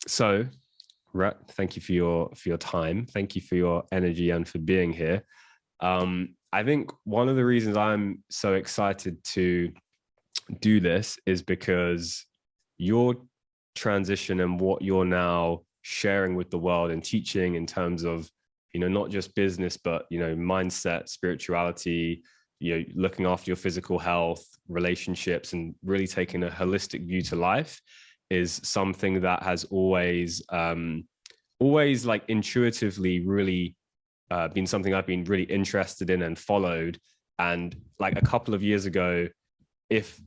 So, Rhett, thank you for your time. Thank you for your energy and for being here. I think one of the reasons I'm so excited to do this is because your transition and what you're now sharing with the world and teaching in terms of, not just business, but, mindset, spirituality, looking after your physical health, relationships, and really taking a holistic view to life is something that has always like intuitively really been something I've been really interested in and followed. And like a couple of years ago, if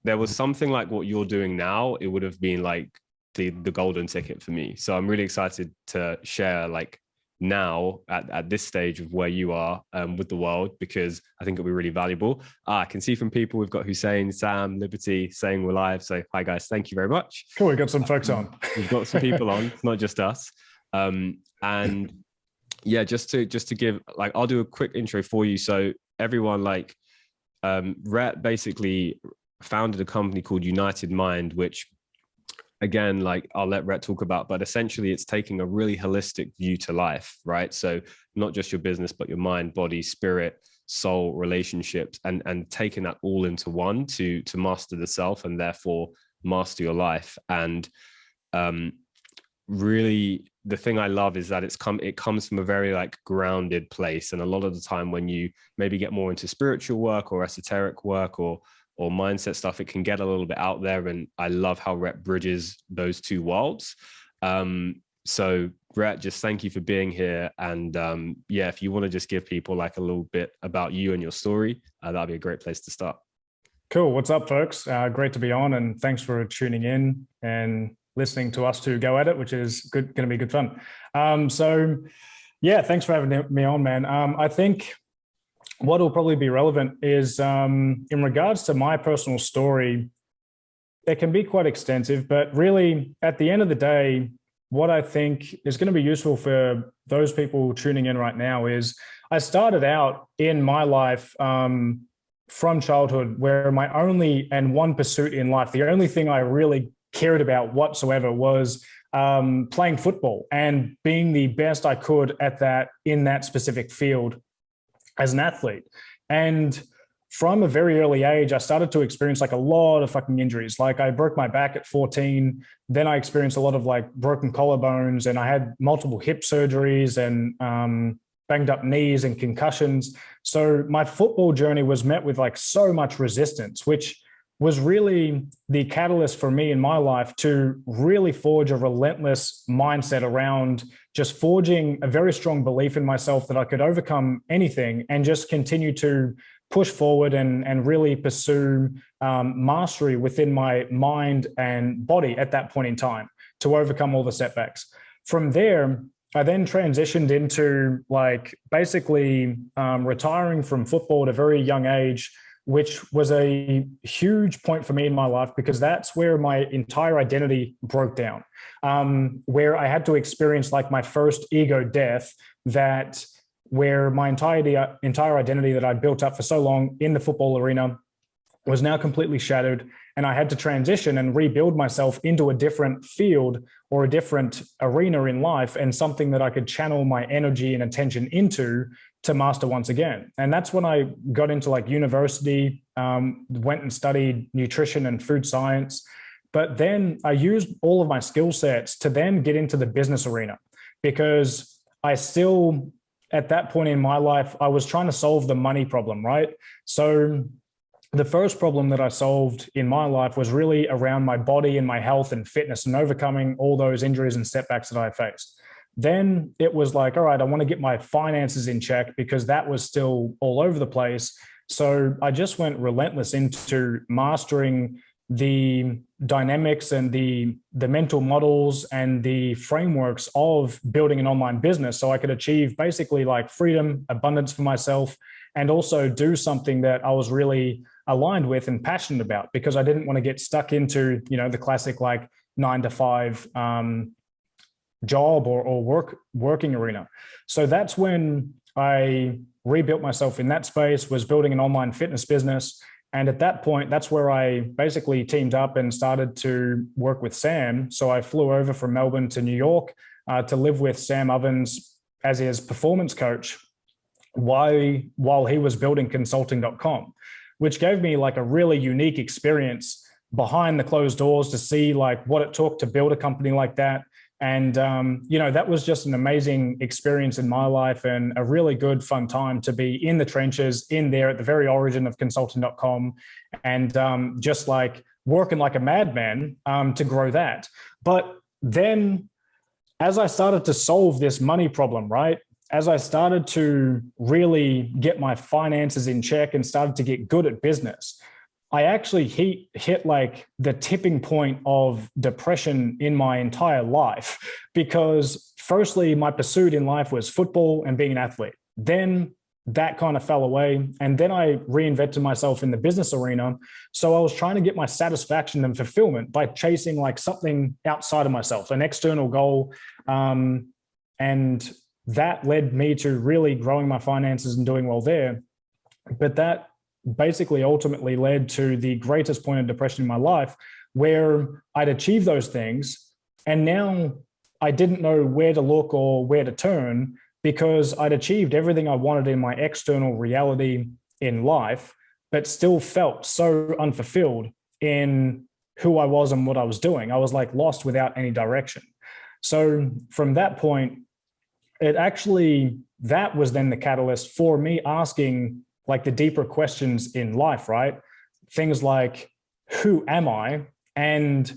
there was something like what you're doing now, it would have been like the golden ticket for me. So I'm really excited to share like now at this stage of where you are with the world, because I think it'll be really valuable. I can see from people, we've got Hussein, Sam, Liberty saying we're live. So hi guys, thank you very much. Cool, we got some folks on. We've got some people on, it's not just us. And yeah, just to give, like, I'll do a quick intro for you. So everyone, like, Rhett basically founded a company called United Mind, which again, like I'll let Rhett talk about, but essentially it's taking a really holistic view to life, right? So not just your business, but your mind, body, spirit, soul, relationships, and taking that all into one to master the self and therefore master your life. And really the thing I love is that it comes from a very like grounded place. And a lot of the time when you maybe get more into spiritual work or esoteric work or mindset stuff, it can get a little bit out there. And I love how Rhett bridges those two worlds. So Rhett, just thank you for being here. And yeah, if you want to just give people like a little bit about you and your story, that'd be a great place to start. Cool. What's up, folks? Great to be on, and thanks for tuning in and listening to us two go at it, which is going to be good fun. So yeah, thanks for having me on, man. I think what will probably be relevant is in regards to my personal story, it can be quite extensive, but really at the end of the day, what I think is going to be useful for those people tuning in right now is I started out in my life from childhood where my only and one pursuit in life, the only thing I really cared about whatsoever was playing football and being the best I could at that in that specific field as an athlete. And from a very early age, I started to experience like a lot of fucking injuries. Like I broke my back at 14. Then I experienced a lot of like broken collarbones, and I had multiple hip surgeries and banged up knees and concussions. So my football journey was met with like so much resistance, which was really the catalyst for me in my life to really forge a relentless mindset around just forging a very strong belief in myself that I could overcome anything and just continue to push forward and really pursue mastery within my mind and body at that point in time to overcome all the setbacks. From there, I then transitioned into like basically retiring from football at a very young age, which was a huge point for me in my life because that's where my entire identity broke down, where I had to experience like my first ego death, that where my entire identity that I'd built up for so long in the football arena was now completely shattered. And I had to transition and rebuild myself into a different field or a different arena in life, and something that I could channel my energy and attention into to master once again. And that's when I got into like university, went and studied nutrition and food science. But then I used all of my skill sets to then get into the business arena, because I still, at that point in my life, I was trying to solve the money problem, right? So the first problem that I solved in my life was really around my body and my health and fitness and overcoming all those injuries and setbacks that I faced. Then it was like, all right, I want to get my finances in check because that was still all over the place. So I just went relentless into mastering the dynamics and the mental models and the frameworks of building an online business so I could achieve basically like freedom, abundance for myself, and also do something that I was really aligned with and passionate about, because I didn't want to get stuck into, the classic like 9-to-5 job or working arena. So that's when I rebuilt myself in that space, was building an online fitness business. And at that point, that's where I basically teamed up and started to work with Sam. So I flew over from Melbourne to New York to live with Sam Ovens as his performance coach while he was building consulting.com, which gave me like a really unique experience behind the closed doors to see like what it took to build a company like that. And, that was just an amazing experience in my life and a really good, fun time to be in the trenches, in there at the very origin of consulting.com, and just like working like a madman to grow that. But then as I started to solve this money problem, right, as I started to really get my finances in check and started to get good at business, I actually hit like the tipping point of depression in my entire life, because firstly, my pursuit in life was football and being an athlete. Then that kind of fell away. And then I reinvented myself in the business arena. So I was trying to get my satisfaction and fulfillment by chasing like something outside of myself, an external goal. And that led me to really growing my finances and doing well there. But that basically ultimately led to the greatest point of depression in my life, where I'd achieved those things. And now I didn't know where to look or where to turn, because I'd achieved everything I wanted in my external reality in life, but still felt so unfulfilled in who I was and what I was doing. I was like lost without any direction. So from that point, that was then the catalyst for me asking like the deeper questions in life, right? Things like, who am I? And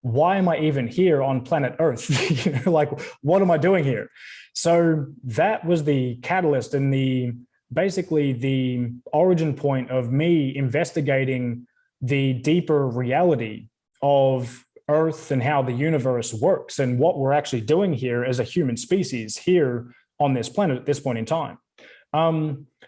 why am I even here on planet Earth? Like, what am I doing here? So that was the catalyst and basically the origin point of me investigating the deeper reality of Earth and how the universe works and what we're actually doing here as a human species here on this planet at this point in time.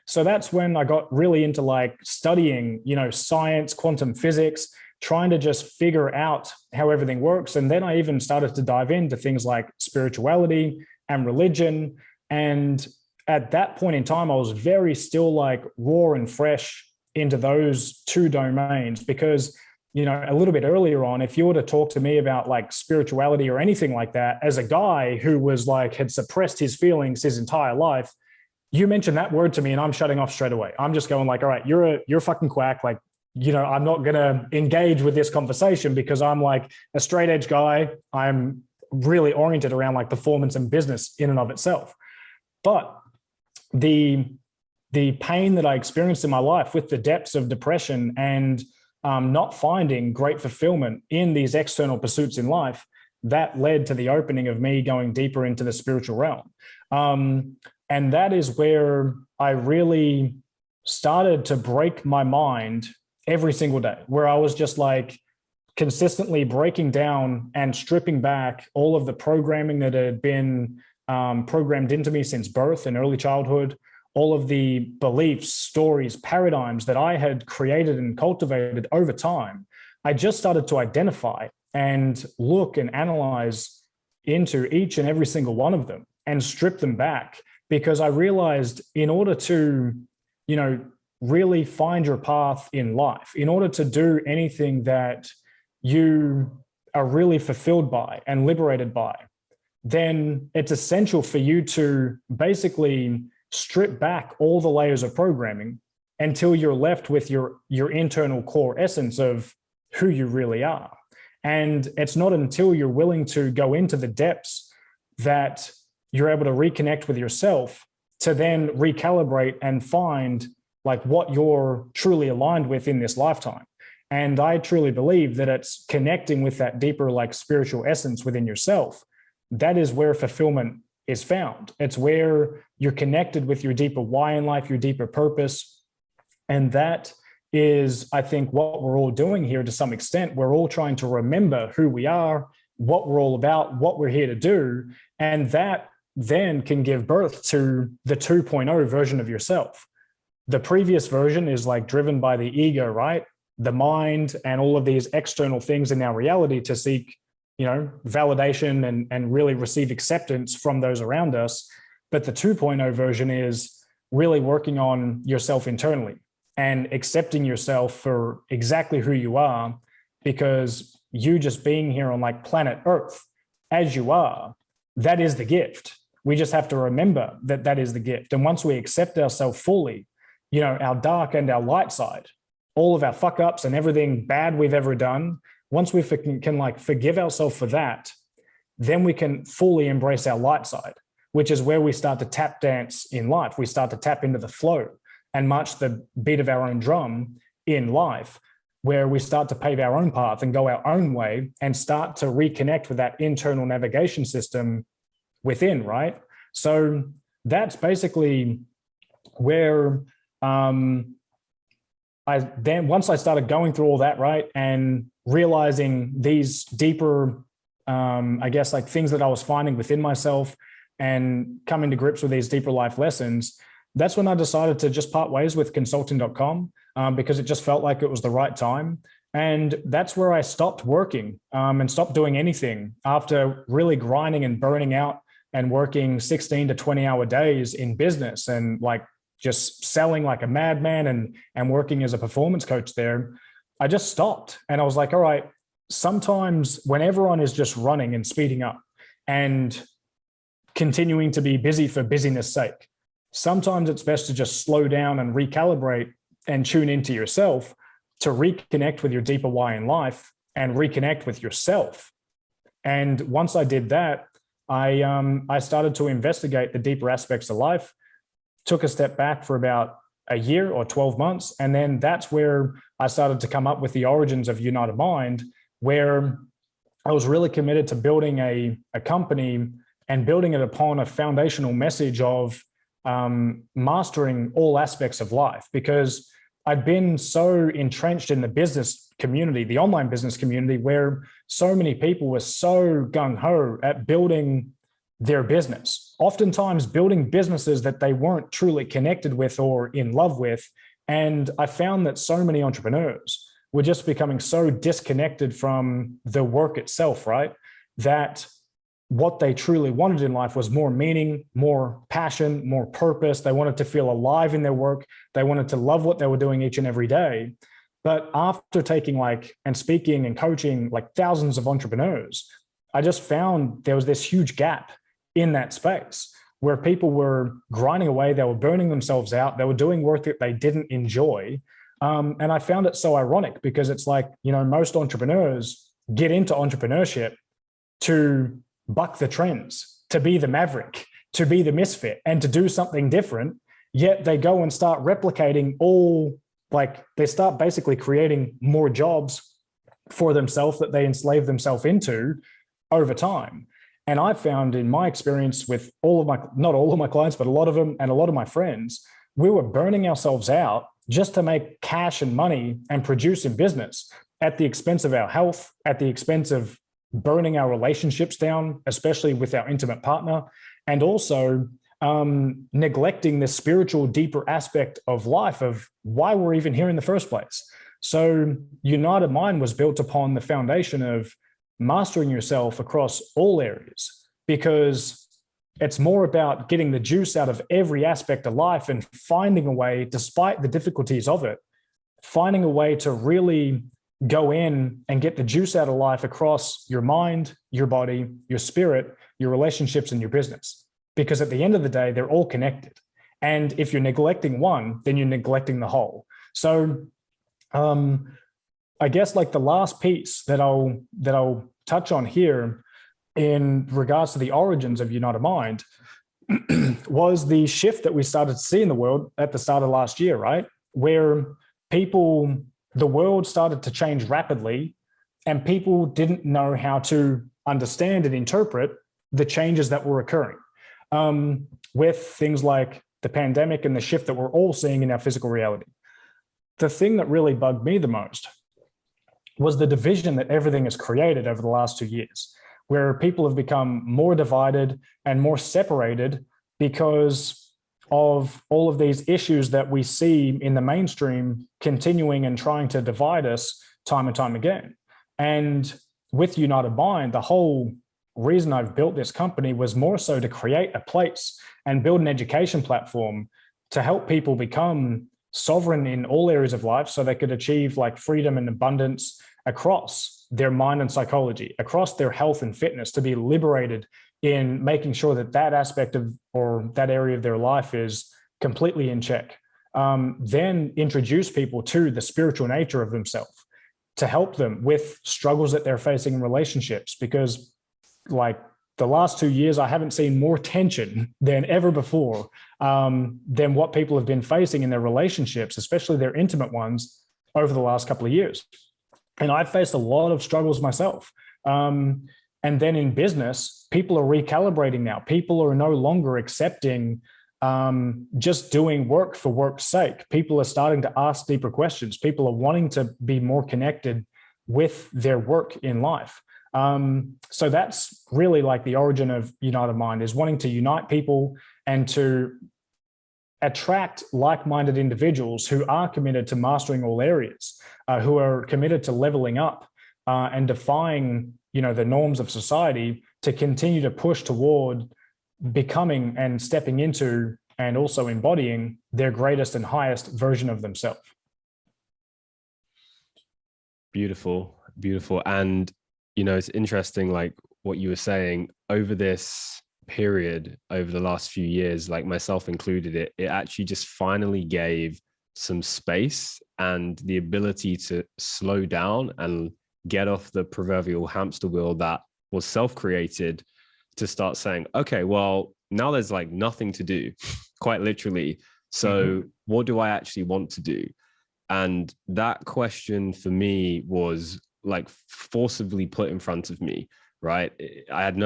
So that's when I got really into like studying, science, quantum physics, trying to just figure out how everything works. And then I even started to dive into things like spirituality and religion. And at that point in time, I was very still like raw and fresh into those two domains, because, a little bit earlier on, if you were to talk to me about like spirituality or anything like that, as a guy who was like, had suppressed his feelings his entire life, you mentioned that word to me and I'm shutting off straight away. I'm just going like, all right, you're a fucking quack. Like, I'm not going to engage with this conversation, because I'm like a straight edge guy. I'm really oriented around like performance and business in and of itself. But the pain that I experienced in my life with the depths of depression and not finding great fulfillment in these external pursuits in life, that led to the opening of me going deeper into the spiritual realm. And that is where I really started to break my mind every single day, where I was just like consistently breaking down and stripping back all of the programming that had been programmed into me since birth and early childhood, all of the beliefs, stories, paradigms that I had created and cultivated over time. I just started to identify and look and analyze into each and every single one of them and strip them back, because I realized in order to, really find your path in life, in order to do anything that you are really fulfilled by and liberated by, then it's essential for you to basically strip back all the layers of programming until you're left with your internal core essence of who you really are. And it's not until you're willing to go into the depths that you're able to reconnect with yourself to then recalibrate and find like what you're truly aligned with in this lifetime. And I truly believe that it's connecting with that deeper like spiritual essence within yourself. That is where fulfillment is found. It's where you're connected with your deeper why in life, your deeper purpose. And that is, I think, what we're all doing here to some extent. We're all trying to remember who we are, what we're all about, what we're here to do. And that then can give birth to the 2.0 version of yourself. The previous version is like driven by the ego, right? The mind and all of these external things in our reality to seek, validation and really receive acceptance from those around us. But the 2.0 version is really working on yourself internally, and accepting yourself for exactly who you are, because you just being here on like planet Earth as you are, that is the gift. We just have to remember that that is the gift. And once we accept ourselves fully, you know, our dark and our light side, all of our fuck ups and everything bad we've ever done, once we can like forgive ourselves for that, then we can fully embrace our light side, which is where we start to tap dance in life. We start to tap into the flow and march the beat of our own drum in life, where we start to pave our own path and go our own way and start to reconnect with that internal navigation system within, right? So that's basically where once I started going through all that, right, and realizing these deeper, I guess, like things that I was finding within myself and coming to grips with these deeper life lessons, that's when I decided to just part ways with consulting.com, because it just felt like it was the right time. And that's where I stopped working and stopped doing anything after really grinding and burning out and working 16 to 20 hour days in business and like just selling like a madman and working as a performance coach there. I just stopped and I was like, all right, sometimes when everyone is just running and speeding up and continuing to be busy for busyness sake, sometimes it's best to just slow down and recalibrate and tune into yourself to reconnect with your deeper why in life and reconnect with yourself. And once I did that, I started to investigate the deeper aspects of life, took a step back for about a year or 12 months. And then that's where I started to come up with the origins of United Mind, where I was really committed to building a company and building it upon a foundational message of mastering all aspects of life, because I'd been so entrenched in the business community, the online business community, where so many people were so gung-ho at building their business, oftentimes building businesses that they weren't truly connected with or in love with. And I found that so many entrepreneurs were just becoming so disconnected from the work itself, right? That what they truly wanted in life was more meaning, more passion, more purpose. They wanted to feel alive in their work. They wanted to love what they were doing each and every day. But after taking and speaking and coaching like thousands of entrepreneurs, I just found there was this huge gap in that space where people were grinding away. They were burning themselves out. They were doing work that they didn't enjoy. And I found it so ironic because it's like, you know, most entrepreneurs get into entrepreneurship to buck the trends, to be the maverick, to be the misfit, and to do something different. Yet they go and start replicating they start basically creating more jobs for themselves that they enslave themselves into over time. And I found in my experience with not all of my clients, but a lot of them and a lot of my friends, we were burning ourselves out just to make cash and money and produce in business at the expense of our health, at the expense of burning our relationships down, especially with our intimate partner, and also neglecting the spiritual, deeper aspect of life of why we're even here in the first place. So United Mind was built upon the foundation of mastering yourself across all areas, because it's more about getting the juice out of every aspect of life and finding a way, despite the difficulties of it, finding a way to really go in and get the juice out of life across your mind, your body, your spirit, your relationships, and your business. Because at the end of the day, they're all connected. And if you're neglecting one, then you're neglecting the whole. So I guess like the last piece that I'll touch on here in regards to the origins of United Mind was the shift that we started to see in the world at the start of last year, right? Where the world started to change rapidly and people didn't know how to understand and interpret the changes that were occurring with things like the pandemic and the shift that we're all seeing in our physical reality. The thing that really bugged me the most was the division that everything has created over the last 2 years, where people have become more divided and more separated because of all of these issues that we see in the mainstream continuing and trying to divide us time and time again. And with United Mind, the whole reason I've built this company was more so to create a place and build an education platform to help people become sovereign in all areas of life so they could achieve like freedom and abundance across their mind and psychology, across their health and fitness, to be liberated in making sure that that aspect of, or that area of their life is completely in check. Then introduce people to the spiritual nature of themselves to help them with struggles that they're facing in relationships. Because like the last 2 years, I haven't seen more tension than ever before, than what people have been facing in their relationships, especially their intimate ones, over the last couple of years. And I've faced a lot of struggles myself. And then in business, people are recalibrating now. People are no longer accepting just doing work for work's sake. People are starting to ask deeper questions. People are wanting to be more connected with their work in life. So that's really like the origin of United Mind, is wanting to unite people and to attract like-minded individuals who are committed to mastering all areas, who are committed to leveling up and defying, the norms of society, to continue to push toward becoming and stepping into and also embodying their greatest and highest version of themselves. Beautiful, beautiful. And, it's interesting, like what you were saying, over this period, over the last few years, like myself included, it actually just finally gave some space and the ability to slow down and get off the proverbial hamster wheel that was self-created, to start saying, okay, well, now there's like nothing to do, quite literally. So what do I actually want to do? And that question for me was like forcibly put in front of me, right? I had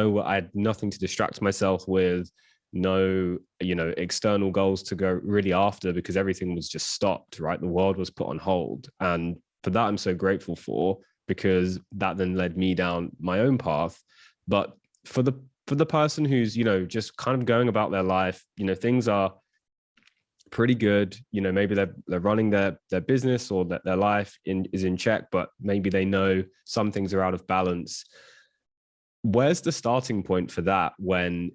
nothing to distract myself with, no, external goals to go really after, because everything was just stopped, right? The world was put on hold. And for that, I'm so grateful for, because that then led me down my own path. But for the person who's, just kind of going about their life, things are pretty good, maybe they're running their business, or that their life is in check, but maybe they know some things are out of balance. Where's the starting point for that, when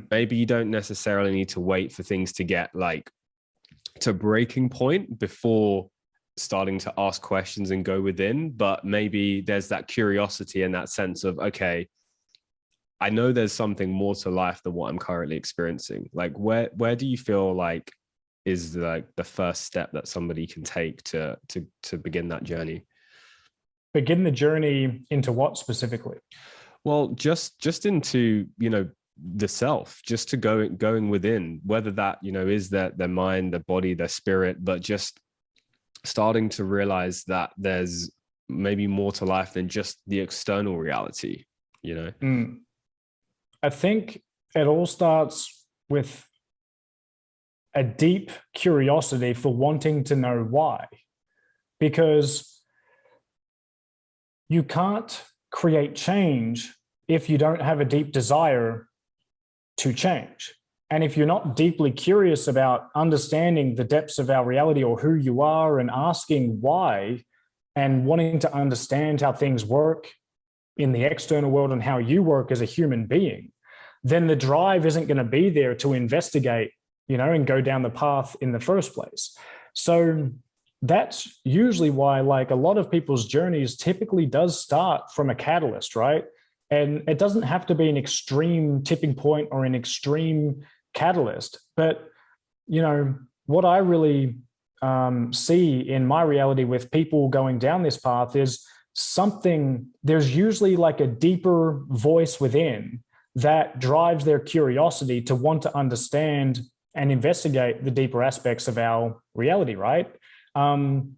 maybe you don't necessarily need to wait for things to get like to breaking point before starting to ask questions and go within, but maybe there's that curiosity and that sense of, okay, I know there's something more to life than what I'm currently experiencing. Like where do you feel like is like the first step that somebody can take to begin that journey? Begin the journey into what specifically? Well, just into, the self, just to going within, whether that, is their mind, their body, their spirit, but just starting to realize that there's maybe more to life than just the external reality, I think it all starts with a deep curiosity for wanting to know why, because you can't create change if you don't have a deep desire to change. And if you're not deeply curious about understanding the depths of our reality, or who you are, and asking why, and wanting to understand how things work in the external world and how you work as a human being, then the drive isn't going to be there to investigate, and go down the path in the first place. So that's usually why, like, a lot of people's journeys typically does start from a catalyst, right? And it doesn't have to be an extreme tipping point or an extreme catalyst. But, what I really see in my reality with people going down this path is there's usually like a deeper voice within that drives their curiosity to want to understand and investigate the deeper aspects of our reality, right? And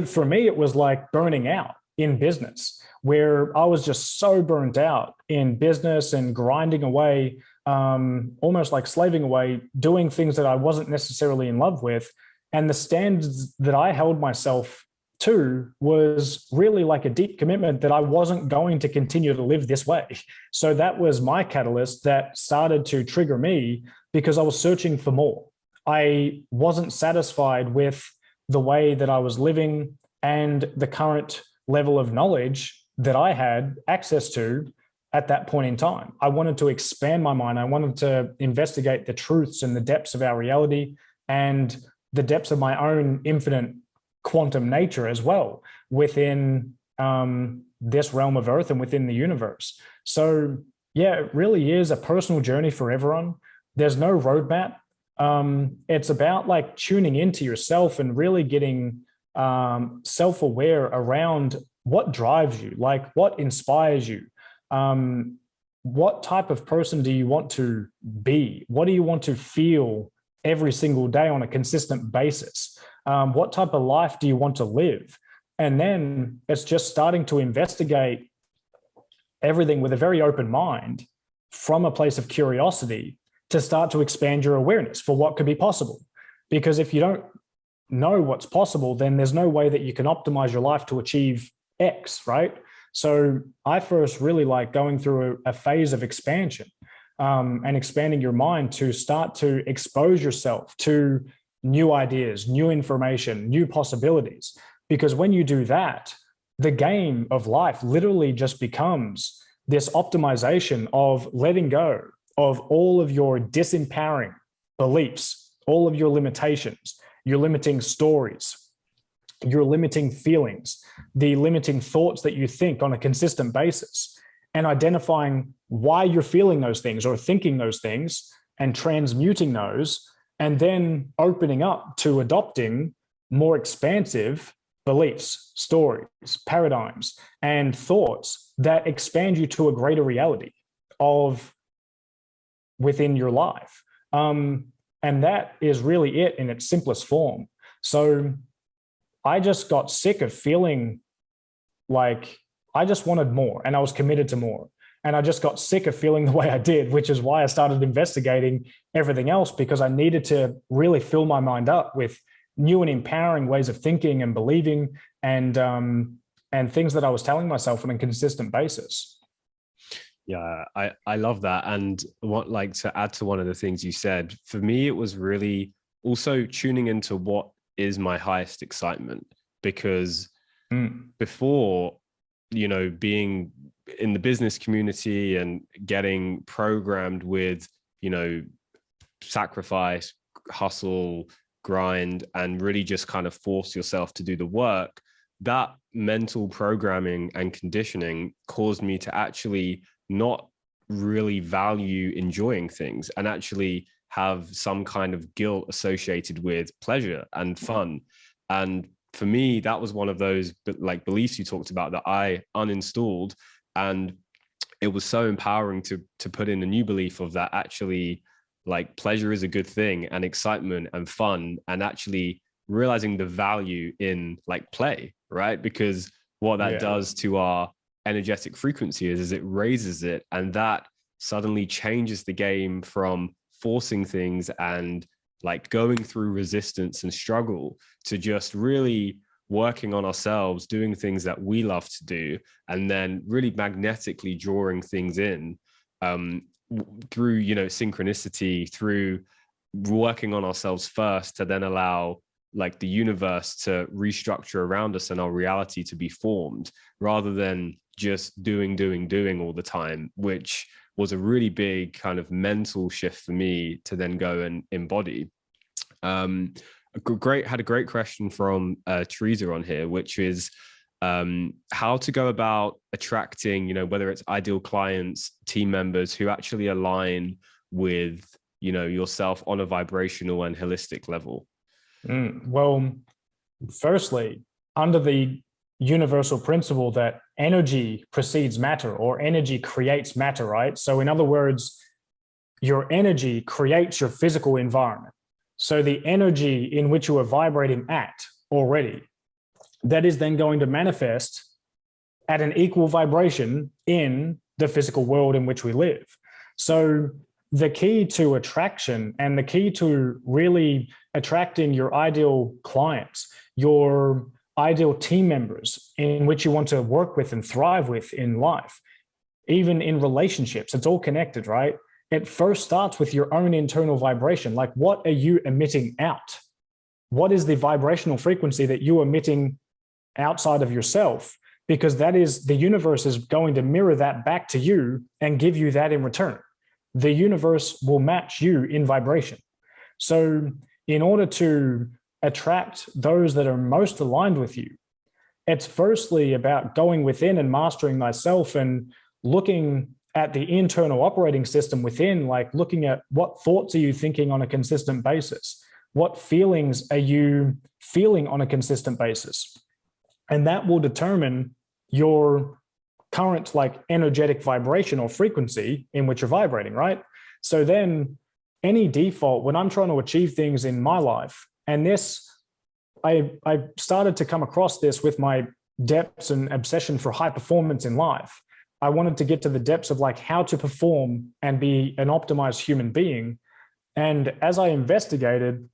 for me, it was like burning out in business, where I was just so burnt out in business and grinding away, almost like slaving away, doing things that I wasn't necessarily in love with. And the standards that I held myself to was really like a deep commitment that I wasn't going to continue to live this way. So that was my catalyst that started to trigger me, because I was searching for more. I wasn't satisfied with the way that I was living and the current level of knowledge that I had access to at that point in time. I wanted to expand my mind. I wanted to investigate the truths and the depths of our reality, and the depths of my own infinite quantum nature as well within this realm of Earth and within the universe. So yeah, it really is a personal journey for everyone. There's no roadmap. It's about like tuning into yourself and really getting self-aware around what drives you, like what inspires you. What type of person do you want to be? What do you want to feel every single day on a consistent basis? What type of life do you want to live? And then it's just starting to investigate everything with a very open mind from a place of curiosity to start to expand your awareness for what could be possible. Because if you don't know what's possible, then there's no way that you can optimize your life to achieve X, right? So I first really like going through a phase of expansion and expanding your mind to start to expose yourself to new ideas, new information, new possibilities. Because when you do that, the game of life literally just becomes this optimization of letting go of all of your disempowering beliefs, all of your limitations, your limiting stories, your limiting feelings, the limiting thoughts that you think on a consistent basis, and identifying why you're feeling those things or thinking those things and transmuting those, and then opening up to adopting more expansive beliefs, stories, paradigms, and thoughts that expand you to a greater reality of within your life. And that is really it in its simplest form. So I just got sick of feeling like I just wanted more and I was committed to more. And I just got sick of feeling the way I did, which is why I started investigating everything else, because I needed to really fill my mind up with new and empowering ways of thinking and believing and things that I was telling myself on a consistent basis. Yeah, I love that. And what, like, to add to one of the things you said, for me, it was really also tuning into what is my highest excitement, because before, you know, being in the business community and getting programmed with, you know, sacrifice, hustle, grind, and really just kind of force yourself to do the work, that mental programming and conditioning caused me to actually not really value enjoying things and actually have some kind of guilt associated with pleasure and fun. And for me, that was one of those like beliefs you talked about that I uninstalled. And it was so empowering to put in a new belief of that actually, like, pleasure is a good thing, and excitement and fun, and actually realizing the value in like play, right? Because what that does to our energetic frequency is it raises it, and that suddenly changes the game from forcing things and like going through resistance and struggle to just really working on ourselves, doing things that we love to do, and then really magnetically drawing things in through, you know, synchronicity, through working on ourselves first to then allow like the universe to restructure around us and our reality to be formed, rather than just doing all the time, which was a really big kind of mental shift for me to then go and embody. Had a great question from Teresa on here, which is how to go about attracting, you know, whether it's ideal clients, team members who actually align with, you know, yourself on a vibrational and holistic level. Well, firstly, under the universal principle that energy precedes matter, or energy creates matter, right? So in other words, your energy creates your physical environment. So the energy in which you are vibrating at already, that is then going to manifest at an equal vibration in the physical world in which we live. So the key to attraction and the key to really attracting your ideal clients, your ideal team members in which you want to work with and thrive with in life, even in relationships, it's all connected, right? It first starts with your own internal vibration. Like, what are you emitting out? What is the vibrational frequency that you are emitting outside of yourself? Because that is, the universe is going to mirror that back to you and give you that in return. The universe will match you in vibration. So in order to attract those that are most aligned with you. It's firstly about going within and mastering thyself and looking at the internal operating system within, like looking at what thoughts are you thinking on a consistent basis? What feelings are you feeling on a consistent basis? And that will determine your current like energetic vibration or frequency in which you're vibrating, right? So then any default, when I'm trying to achieve things in my life, and this, I started to come across this with my depths and obsession for high performance in life. I wanted to get to the depths of like how to perform and be an optimized human being. And as I investigated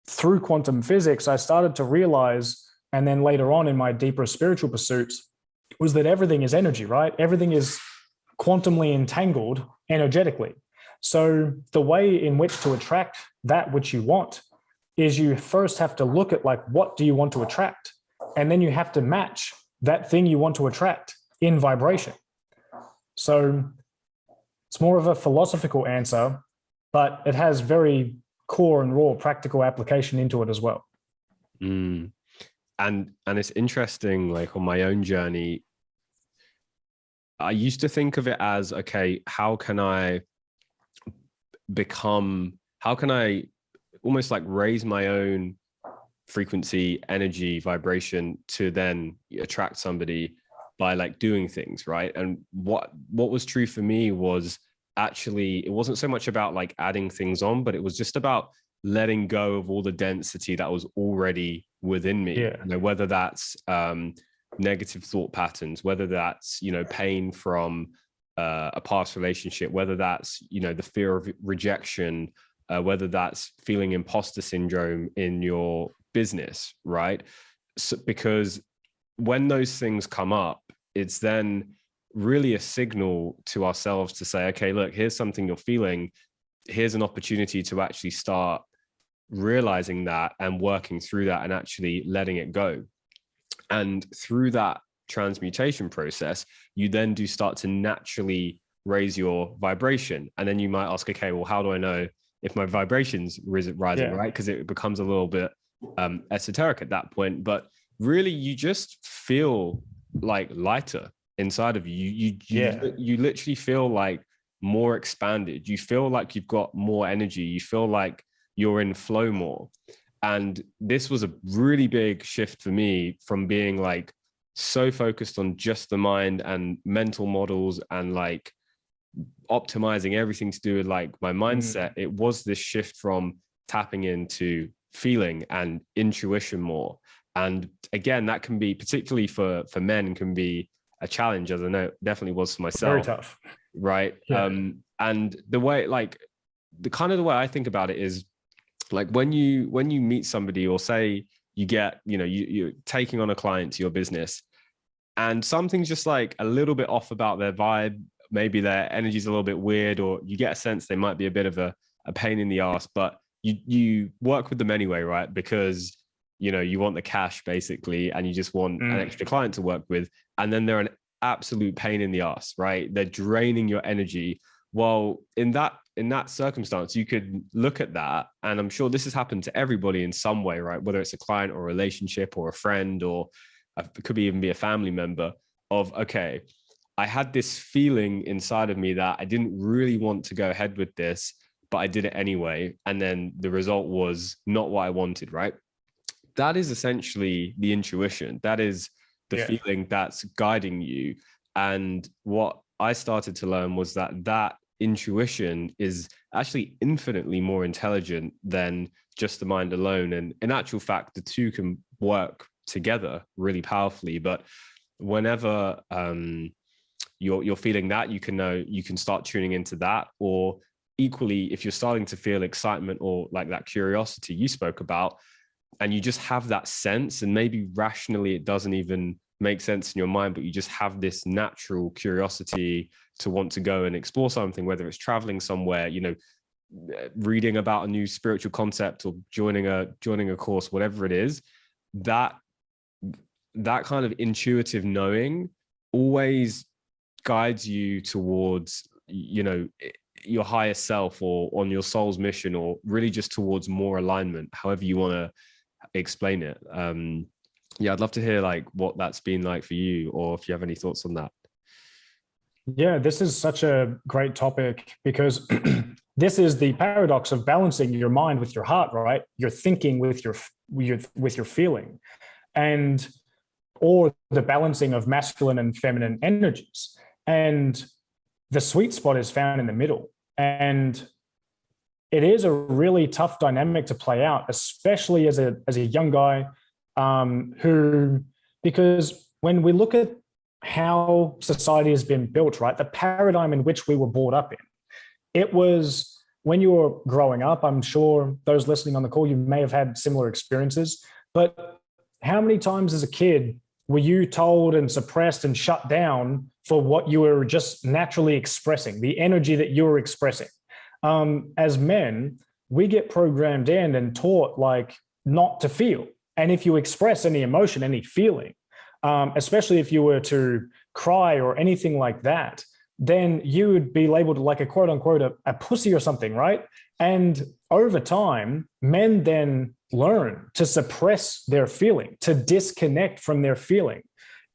through quantum physics, I started to realize, and then later on in my deeper spiritual pursuits, was that everything is energy, right? Everything is quantumly entangled energetically. So the way in which to attract that which you want is you first have to look at like, what do you want to attract? And then you have to match that thing you want to attract in vibration. So it's more of a philosophical answer, but it has very core and raw practical application into it as well. And it's interesting, like on my own journey, I used to think of it as, okay, how can I almost like raise my own frequency, energy, vibration to then attract somebody by like doing things, right? And what was true for me was actually, it wasn't so much about like adding things on, but it was just about letting go of all the density that was already within me. Yeah. You know, whether that's negative thought patterns, whether that's, you know, pain from a past relationship, whether that's, you know, the fear of rejection, whether that's feeling imposter syndrome in your business, right? So, because when those things come up, it's then really a signal to ourselves to say, okay, look, here's something you're feeling. Here's an opportunity to actually start realizing that and working through that and actually letting it go. And through that transmutation process, you then do start to naturally raise your vibration. And then you might ask, okay, well, how do I know if my vibration's rising, right? Because it becomes a little bit esoteric at that point. But really, you just feel like lighter inside of you. You literally feel like more expanded. You feel like you've got more energy. You feel like you're in flow more. And this was a really big shift for me from being like so focused on just the mind and mental models and like optimizing everything to do with like my mindset. It was this shift from tapping into feeling and intuition more. And again, that can be, particularly for men, can be a challenge, as I know it definitely was for myself. Very tough. Right. Yeah. And the way, like the way I think about it is like when you meet somebody, or say you get, you know, you're taking on a client to your business and something's just like a little bit off about their vibe, maybe their energy's a little bit weird, or you get a sense they might be a bit of a pain in the ass, but you work with them anyway, right? Because, you know, you want the cash basically, and you just want an extra client to work with. And then they're an absolute pain in the ass, right? They're draining your energy. Well, in that circumstance, you could look at that, and I'm sure this has happened to everybody in some way, right? Whether it's a client or a relationship or a friend, or it could even be a family member, of, okay, I had this feeling inside of me that I didn't really want to go ahead with this, but I did it anyway. And then the result was not what I wanted, right? That is essentially the intuition. That is the feeling that's guiding you. And what I started to learn was that intuition is actually infinitely more intelligent than just the mind alone. And in actual fact, the two can work together really powerfully. But whenever you're feeling that, you can know, you can start tuning into that. Or equally, if you're starting to feel excitement or like that curiosity you spoke about, and you just have that sense, and maybe rationally it doesn't even make sense in your mind, but you just have this natural curiosity to want to go and explore something, whether it's traveling somewhere, you know, reading about a new spiritual concept, or joining a course, whatever it is, that kind of intuitive knowing always guides you towards, you know, your higher self, or on your soul's mission, or really just towards more alignment, however you want to explain it. Yeah, I'd love to hear like what that's been like for you, or if you have any thoughts on that. Yeah, this is such a great topic because this is the paradox of balancing your mind with your heart, right? Your thinking with your feeling, and or the balancing of masculine and feminine energies. And the sweet spot is found in the middle. And it is a really tough dynamic to play out, especially as a young guy because when we look at how society has been built, right, the paradigm in which we were brought up in, it was when you were growing up, I'm sure those listening on the call, you may have had similar experiences, but how many times as a kid were you told and suppressed and shut down for what you were just naturally expressing, the energy that you were expressing? As men, we get programmed in and taught like not to feel. And if you express any emotion, any feeling, especially if you were to cry or anything like that, then you would be labeled like a quote unquote a pussy or something, right? And over time, men then learn to suppress their feeling, to disconnect from their feeling.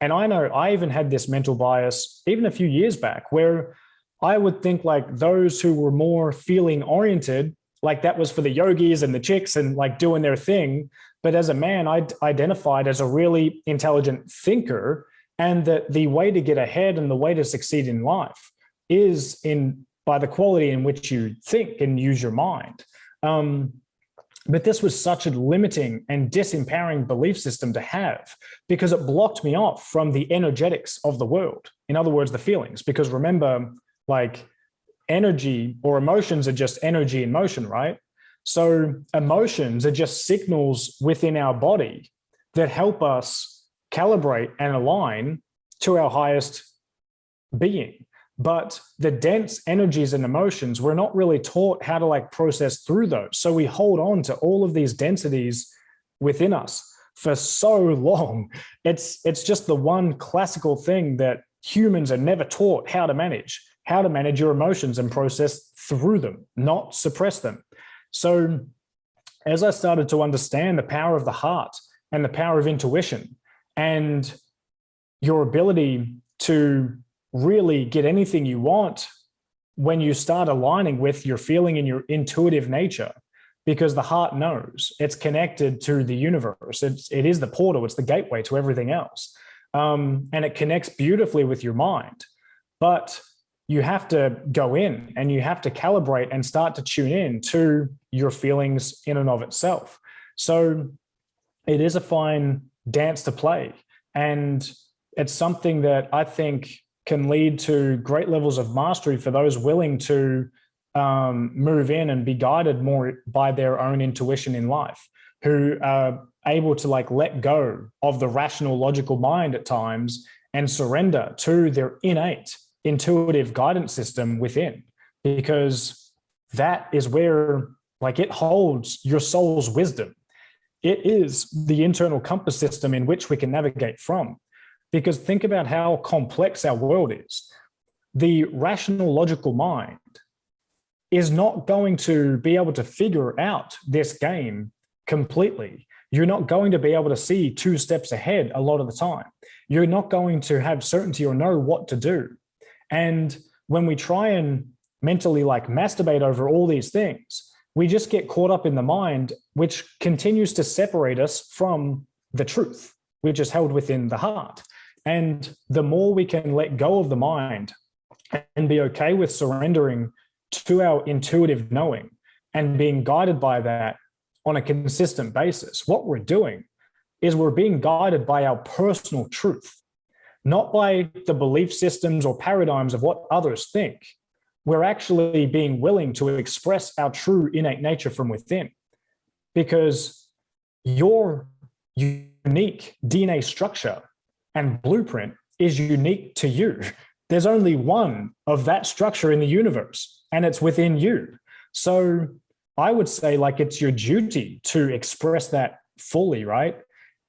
And I know I even had this mental bias even a few years back where I would think like those who were more feeling oriented, like that was for the yogis and the chicks and like doing their thing. But as a man, I identified as a really intelligent thinker, and that the way to get ahead and the way to succeed in life is by the quality in which you think and use your mind. But this was such a limiting and disempowering belief system to have because it blocked me off from the energetics of the world. In other words, the feelings. Because remember, like energy or emotions are just energy in motion, right? So emotions are just signals within our body that help us calibrate and align to our highest being. But the dense energies and emotions, we're not really taught how to like process through those. So we hold on to all of these densities within us for so long. It's just the one classical thing that humans are never taught how to manage your emotions and process through them, not suppress them. So as I started to understand the power of the heart and the power of intuition and your ability to really get anything you want when you start aligning with your feeling and your intuitive nature, because the heart knows it's connected to the universe. It is the portal. It's the gateway to everything else. And it connects beautifully with your mind. But you have to go in and you have to calibrate and start to tune in to your feelings in and of itself. So it is a fine dance to play. And it's something that I think can lead to great levels of mastery for those willing to move in and be guided more by their own intuition in life, who are able to like let go of the rational, logical mind at times and surrender to their innate intuitive guidance system within, because that is where like it holds your soul's wisdom. It is the internal compass system in which we can navigate from. Because think about how complex our world is. The rational, logical mind is not going to be able to figure out this game completely. You're not going to be able to see 2 steps ahead a lot of the time. You're not going to have certainty or know what to do. And when we try and mentally like masturbate over all these things, we just get caught up in the mind, which continues to separate us from the truth, which is held within the heart. And the more we can let go of the mind and be okay with surrendering to our intuitive knowing and being guided by that on a consistent basis, what we're doing is we're being guided by our personal truth, not by the belief systems or paradigms of what others think. We're actually being willing to express our true innate nature from within, because your unique DNA structure and blueprint is unique to you. There's only one of that structure in the universe, and it's within you. So I would say like it's your duty to express that fully, right?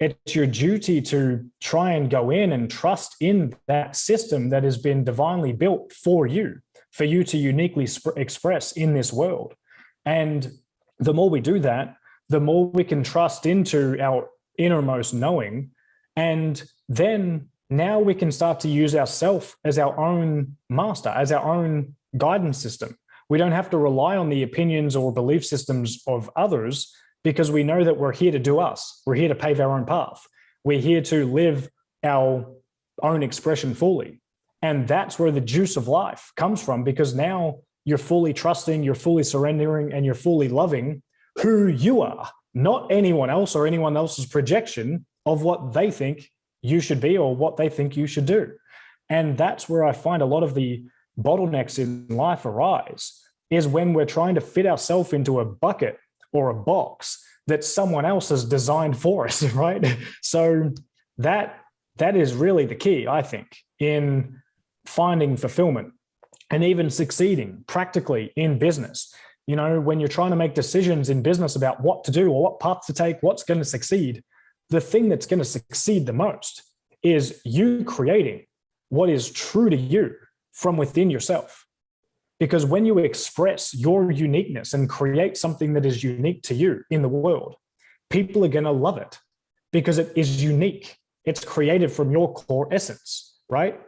It's your duty to try and go in and trust in that system that has been divinely built for you to uniquely express in this world. And the more we do that, the more we can trust into our innermost knowing. And then now we can start to use ourself as our own master, as our own guidance system. We don't have to rely on the opinions or belief systems of others, because we know that we're here to do us. We're here to pave our own path. We're here to live our own expression fully. And that's where the juice of life comes from, because now you're fully trusting, you're fully surrendering, and you're fully loving who you are, not anyone else or anyone else's projection of what they think you should be or what they think you should do. And that's where I find a lot of the bottlenecks in life arise, is when we're trying to fit ourselves into a bucket or a box that someone else has designed for us, right? So that is really the key, I think, in finding fulfillment and even succeeding practically in business. You know, when you're trying to make decisions in business about what to do or what path to take, what's going to succeed, the thing that's going to succeed the most is you creating what is true to you from within yourself. Because when you express your uniqueness and create something that is unique to you in the world, people are going to love it because it is unique. It's created from your core essence, right?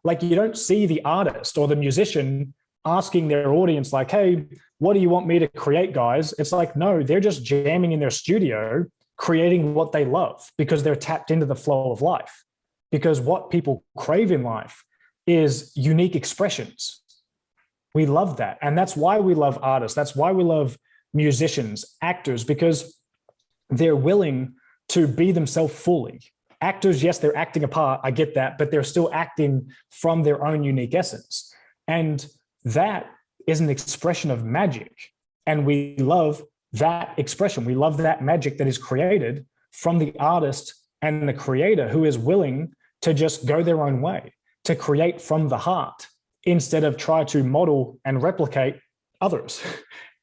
Like, you don't see the artist or the musician asking their audience like, hey, what do you want me to create, guys? It's like, no, they're just jamming in their studio, creating what they love because they're tapped into the flow of life. Because what people crave in life is unique expressions. We love that. And that's why we love artists. That's why we love musicians, actors, because they're willing to be themselves fully. Actors, yes, they're acting a part. I get that, but they're still acting from their own unique essence. And that is an expression of magic. And we love that expression. We love that magic that is created from the artist and the creator who is willing to just go their own way, to create from the heart instead of try to model and replicate others.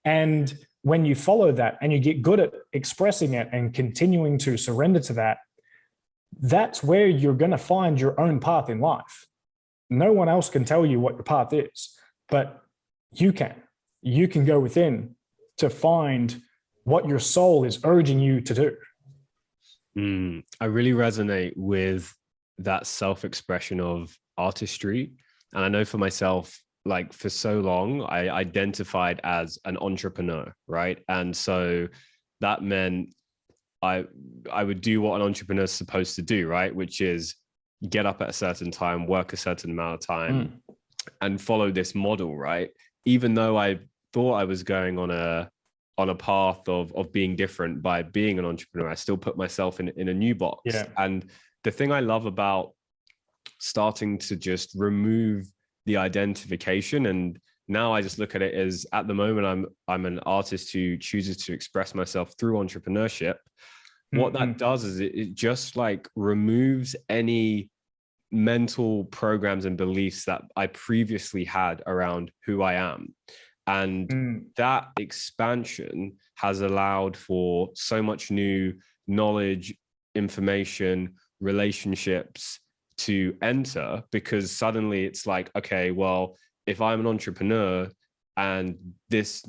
And when you follow that and you get good at expressing it and continuing to surrender to that, that's where you're going to find your own path in life. No one else can tell you what your path is, but you can. You can go within to find what your soul is urging you to do. I really resonate with that self-expression of artistry. And I know for myself, like, for so long, I identified as an entrepreneur, right? And so that meant I would do what an entrepreneur is supposed to do, right? Which is get up at a certain time, work a certain amount of time, and follow this model, right? Even though I thought I was going on a path of being different by being an entrepreneur, I still put myself in a new box. Yeah. And the thing I love about starting to just remove the identification, and now I just look at it as, at the moment, I'm an artist who chooses to express myself through entrepreneurship. What that does is it just like removes any mental programs and beliefs that I previously had around who I am. And that expansion has allowed for so much new knowledge, information, relationships to enter, because suddenly it's like, okay, well, if I'm an entrepreneur and this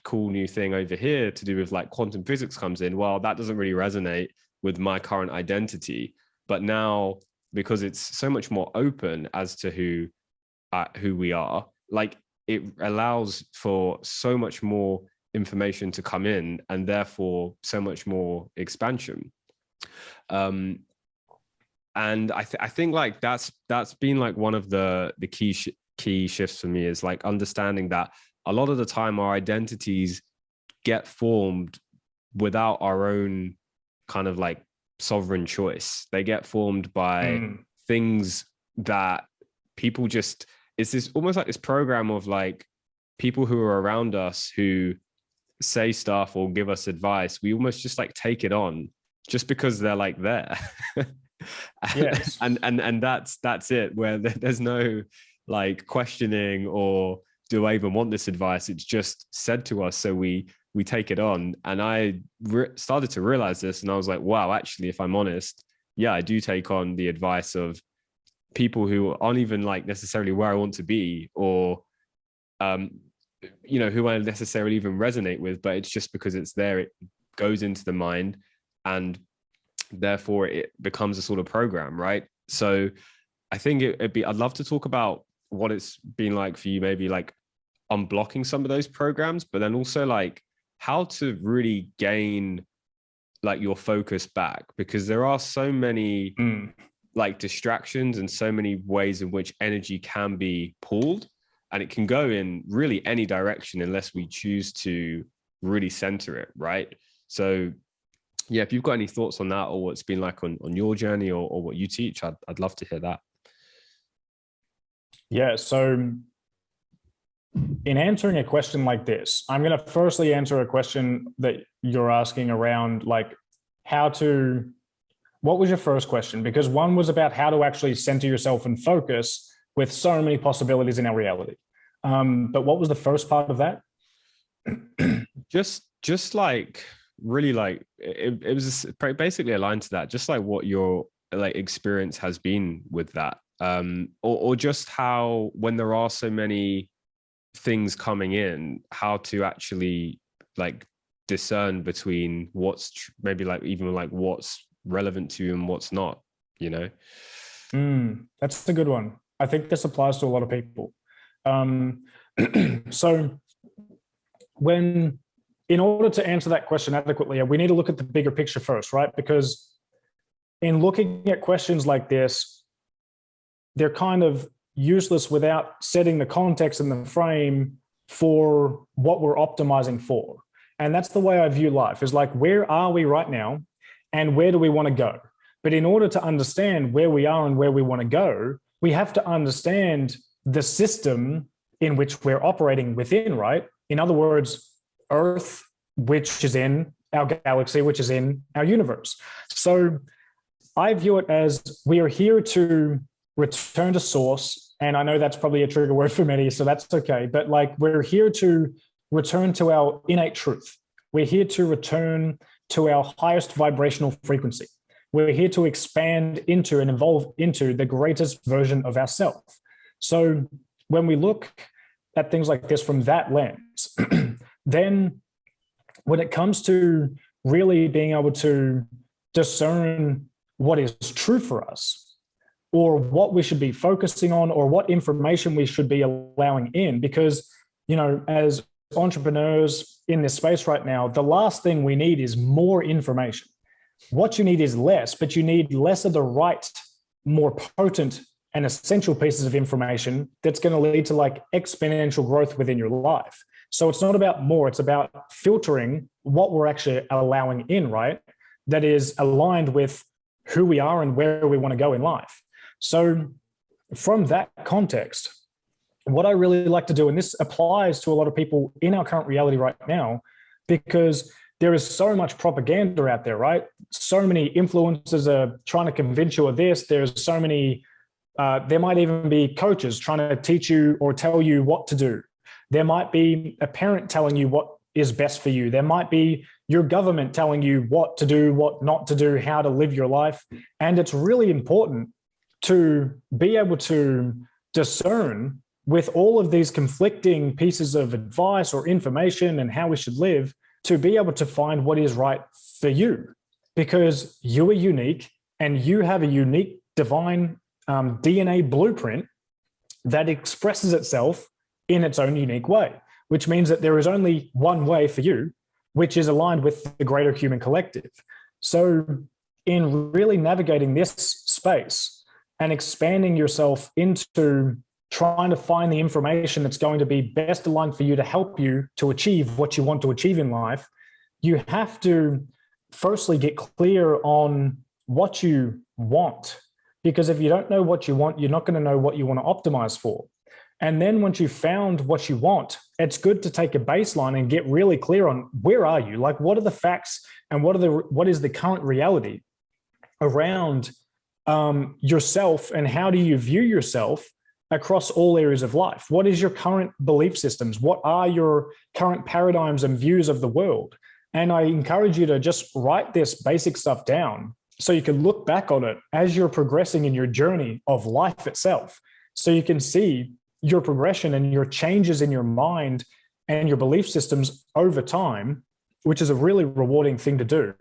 cool new thing over here to do with like quantum physics comes in, well, that doesn't really resonate with my current identity. But now, because it's so much more open as to who we are, like, it allows for so much more information to come in, and therefore so much more expansion. And I think like that's been like one of the key shifts for me, is like understanding that a lot of the time our identities get formed without our own kind of like sovereign choice. They get formed by things that people just, it's this almost like this program of like people who are around us who say stuff or give us advice. We almost just like take it on just because they're like there. Yes. and that's it, where there's no like questioning or do I even want this advice? It's just said to us, so we take it on. And I started to realize this, and I was like, wow, actually, if I'm honest, yeah, I do take on the advice of people who aren't even like necessarily where I want to be, or who I necessarily even resonate with, but it's just because it's there goes into the mind, and therefore it becomes a sort of program, right? So I think I'd love to talk about what it's been like for you, maybe like unblocking some of those programs, but then also like how to really gain like your focus back, because there are so many like distractions and so many ways in which energy can be pulled, and it can go in really any direction unless we choose to really center it, right? So yeah, if you've got any thoughts on that, or what's been like on your journey, or what you teach, I'd love to hear that. Yeah, so in answering a question like this, I'm going to firstly answer a question that you're asking around like what was your first question? Because one was about how to actually center yourself and focus with so many possibilities in our reality. But what was the first part of that? just like really like it was basically aligned to that, just like what your like experience has been with that, or just how when there are so many things coming in, how to actually like discern between what's maybe like even like what's relevant to you and what's not, you know? That's a good one. I think this applies to a lot of people. So in order to answer that question adequately, we need to look at the bigger picture first, right? Because in looking at questions like this, they're kind of useless without setting the context and the frame for what we're optimizing for. And that's the way I view life, is like, where are we right now and where do we want to go? But in order to understand where we are and where we want to go, we have to understand the system in which we're operating within, right? In other words, Earth, which is in our galaxy, which is in our universe. So I view it as we are here to return to source. And I know that's probably a trigger word for many, so that's okay. But like, we're here to return to our innate truth. We're here to return to our highest vibrational frequency. We're here to expand into and evolve into the greatest version of ourselves. So when we look at things like this from that lens, then when it comes to really being able to discern what is true for us, or what we should be focusing on, or what information we should be allowing in, because, you know, as entrepreneurs in this space right now, the last thing we need is more information. What you need is less, but you need less of the right, more potent and essential pieces of information that's going to lead to like exponential growth within your life. So it's not about more, it's about filtering what we're actually allowing in, right? That is aligned with who we are and where we want to go in life. So from that context, what I really like to do, and this applies to a lot of people in our current reality right now, because there is so much propaganda out there, right? So many influencers are trying to convince you of this. There's so many, there might even be coaches trying to teach you or tell you what to do. There might be a parent telling you what is best for you. There might be your government telling you what to do, what not to do, how to live your life. And it's really important to be able to discern with all of these conflicting pieces of advice or information and how we should live, to be able to find what is right for you, because you are unique and you have a unique divine DNA blueprint that expresses itself in its own unique way, which means that there is only one way for you, which is aligned with the greater human collective. So in really navigating this space and expanding yourself into trying to find the information that's going to be best aligned for you to help you to achieve what you want to achieve in life, you have to firstly get clear on what you want. Because if you don't know what you want, you're not going to know what you want to optimize for. And then once you've found what you want, it's good to take a baseline and get really clear on where are you? Like, what are the facts and what is the current reality around yourself, and how do you view yourself across all areas of life? What is your current belief systems? What are your current paradigms and views of the world? And I encourage you to just write this basic stuff down so you can look back on it as you're progressing in your journey of life itself. So you can see your progression and your changes in your mind and your belief systems over time which is a really rewarding thing to do.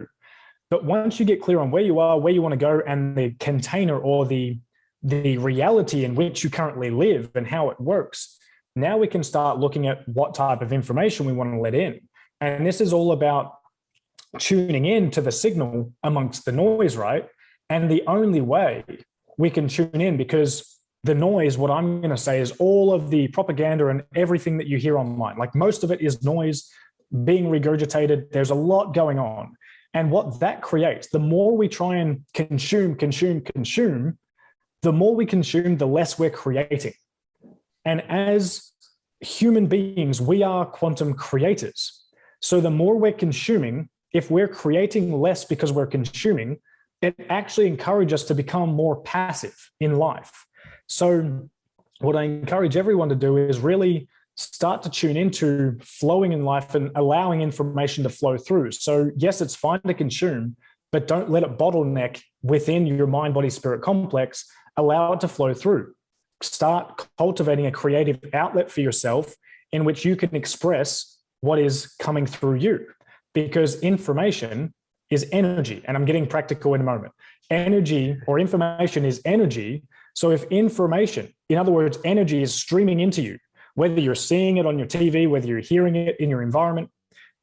But once you get clear on where you are, where you want to go, and the container or the reality in which you currently live and how it works, now we can start looking at what type of information we want to let in. And this is all about tuning in to the signal amongst the noise, right? And the only way we can tune in, because the noise, what I'm going to say, is all of the propaganda and everything that you hear online. Like, most of it is noise being regurgitated. There's a lot going on. And what that creates, the more we try and consume, the more we consume, the less we're creating. And as human beings, we are quantum creators. So the more we're consuming, if we're creating less because we're consuming, it actually encourages us to become more passive in life. So what I encourage everyone to do is really start to tune into flowing in life and allowing information to flow through. So yes, it's fine to consume, but don't let it bottleneck within your mind, body, spirit complex. Allow it to flow through. Start cultivating a creative outlet for yourself in which you can express what is coming through you, because information is energy. And I'm getting practical in a moment. Energy, or information, is energy. So if information, in other words, energy, is streaming into you, whether you're seeing it on your TV, whether you're hearing it in your environment,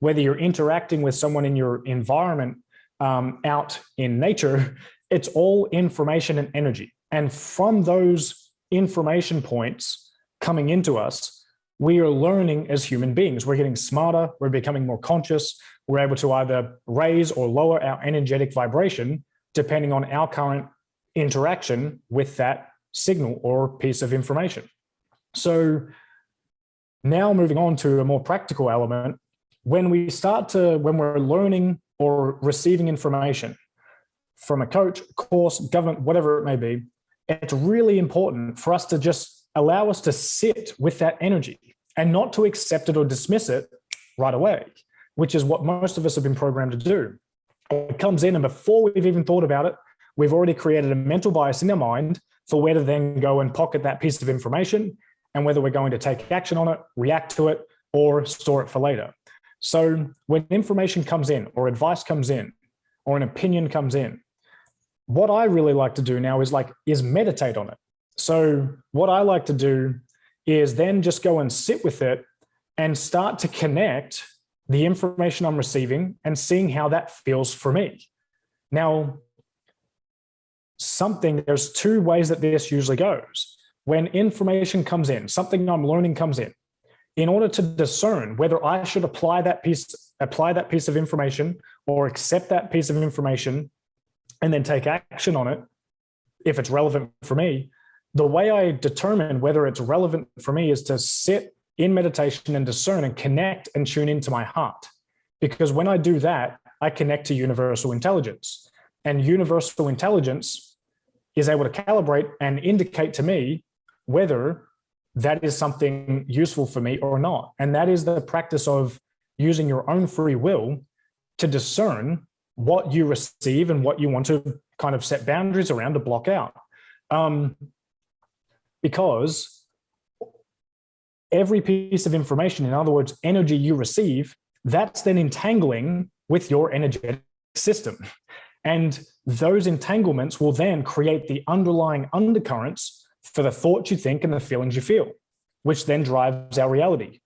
whether you're interacting with someone in your environment out in nature, it's all information and energy. And from those information points coming into us, we are learning as human beings. We're getting smarter. We're becoming more conscious. We're able to either raise or lower our energetic vibration depending on our current interaction with that signal or piece of information. So now moving on to a more practical element, when we're learning or receiving information from a coach, course, government, whatever it may be, it's really important for us to just allow us to sit with that energy and not to accept it or dismiss it right away, which is what most of us have been programmed to do. It comes in, and before we've even thought about it, we've already created a mental bias in our mind for where to then go and pocket that piece of information, and whether we're going to take action on it, react to it, or store it for later. So when information comes in, or advice comes in, or an opinion comes in, what I really like to do now is meditate on it. So what I like to do is then just go and sit with it and start to connect the information I'm receiving and seeing how that feels for me. Now, there's two ways that this usually goes. When information comes in, something I'm learning comes in order to discern whether I should apply that piece of information or accept that piece of information and then take action on it, if it's relevant for me, the way I determine whether it's relevant for me is to sit in meditation and discern and connect and tune into my heart. Because when I do that, I connect to universal intelligence. And universal intelligence is able to calibrate and indicate to me whether that is something useful for me or not. And that is the practice of using your own free will to discern what you receive and what you want to kind of set boundaries around to block out. Because every piece of information, in other words, energy you receive, that's then entangling with your energetic system. And those entanglements will then create the underlying undercurrents for the thoughts you think and the feelings you feel, which then drives our reality.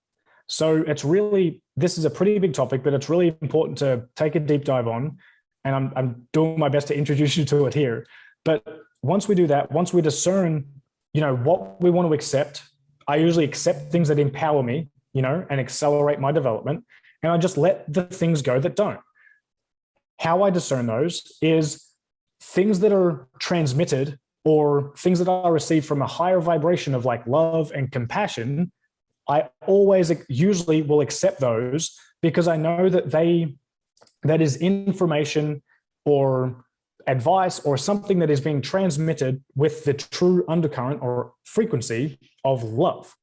So this is a pretty big topic, but it's really important to take a deep dive on. And I'm doing my best to introduce you to it here. But once we do that, once we discern, what we want to accept, I usually accept things that empower me, and accelerate my development. And I just let the things go that don't. How I discern those is things that are transmitted or things that I receive from a higher vibration of like love and compassion. I usually will accept those because I know that is information or advice or something that is being transmitted with the true undercurrent or frequency of love.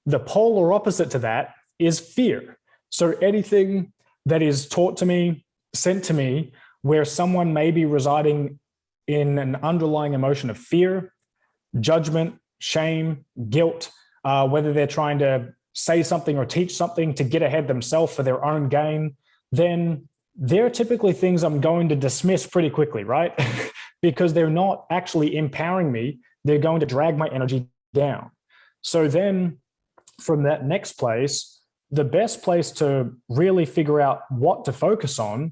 The polar opposite to that is fear. So anything that is taught to me, sent to me, where someone may be residing in an underlying emotion of fear, judgment, shame, guilt, whether they're trying to say something or teach something to get ahead themselves for their own gain, then they're typically things I'm going to dismiss pretty quickly, right? Because they're not actually empowering me. They're going to drag my energy down. So then from that next place, the best place to really figure out what to focus on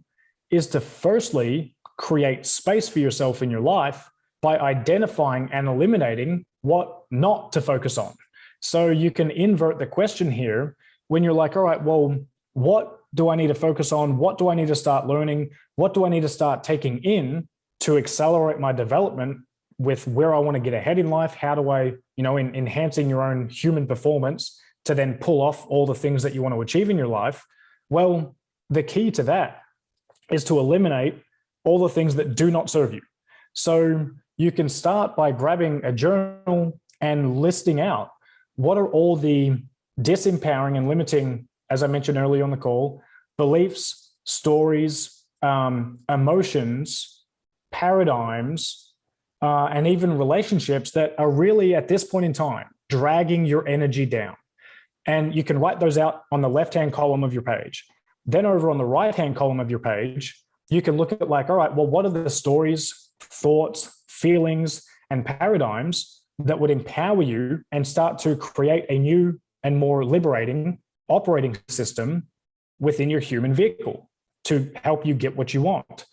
is to firstly create space for yourself in your life by identifying and eliminating what not to focus on. So you can invert the question here when you're like, all right, well, what do I need to focus on? What do I need to start learning? What do I need to start taking in to accelerate my development with where I want to get ahead in life? How do I, in enhancing your own human performance to then pull off all the things that you want to achieve in your life? Well, the key to that is to eliminate all the things that do not serve you. So you can start by grabbing a journal and listing out what are all the disempowering and limiting, as I mentioned earlier on the call, beliefs, stories, emotions, paradigms, and even relationships that are really at this point in time dragging your energy down. And you can write those out on the left-hand column of your page. Then over on the right-hand column of your page, you can look at like, all right, well, what are the stories, thoughts, feelings, and paradigms that would empower you and start to create a new and more liberating operating system within your human vehicle to help you get what you want.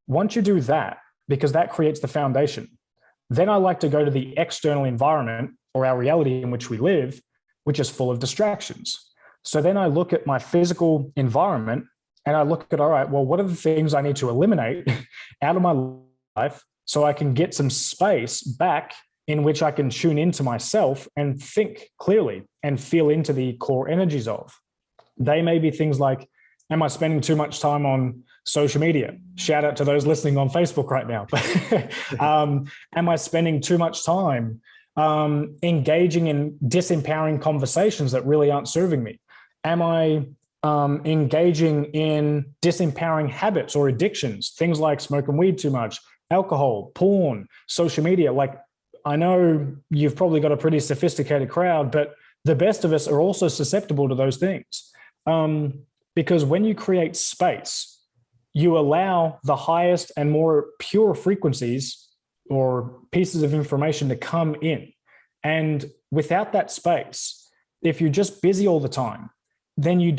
Once you do that, because that creates the foundation, then I like to go to the external environment or our reality in which we live, which is full of distractions. So then I look at my physical environment and I look at, all right, well, what are the things I need to eliminate out of my life so I can get some space back in which I can tune into myself and think clearly and feel into the core energies of. They may be things like, am I spending too much time on social media? Shout out to those listening on Facebook right now. Am I spending too much time engaging in disempowering conversations that really aren't serving me? Am I engaging in disempowering habits or addictions, things like smoking weed too much, alcohol, porn, social media? Like, I know you've probably got a pretty sophisticated crowd, but the best of us are also susceptible to those things. Because when you create space, you allow the highest and more pure frequencies or pieces of information to come in. And without that space, if you're just busy all the time, then you're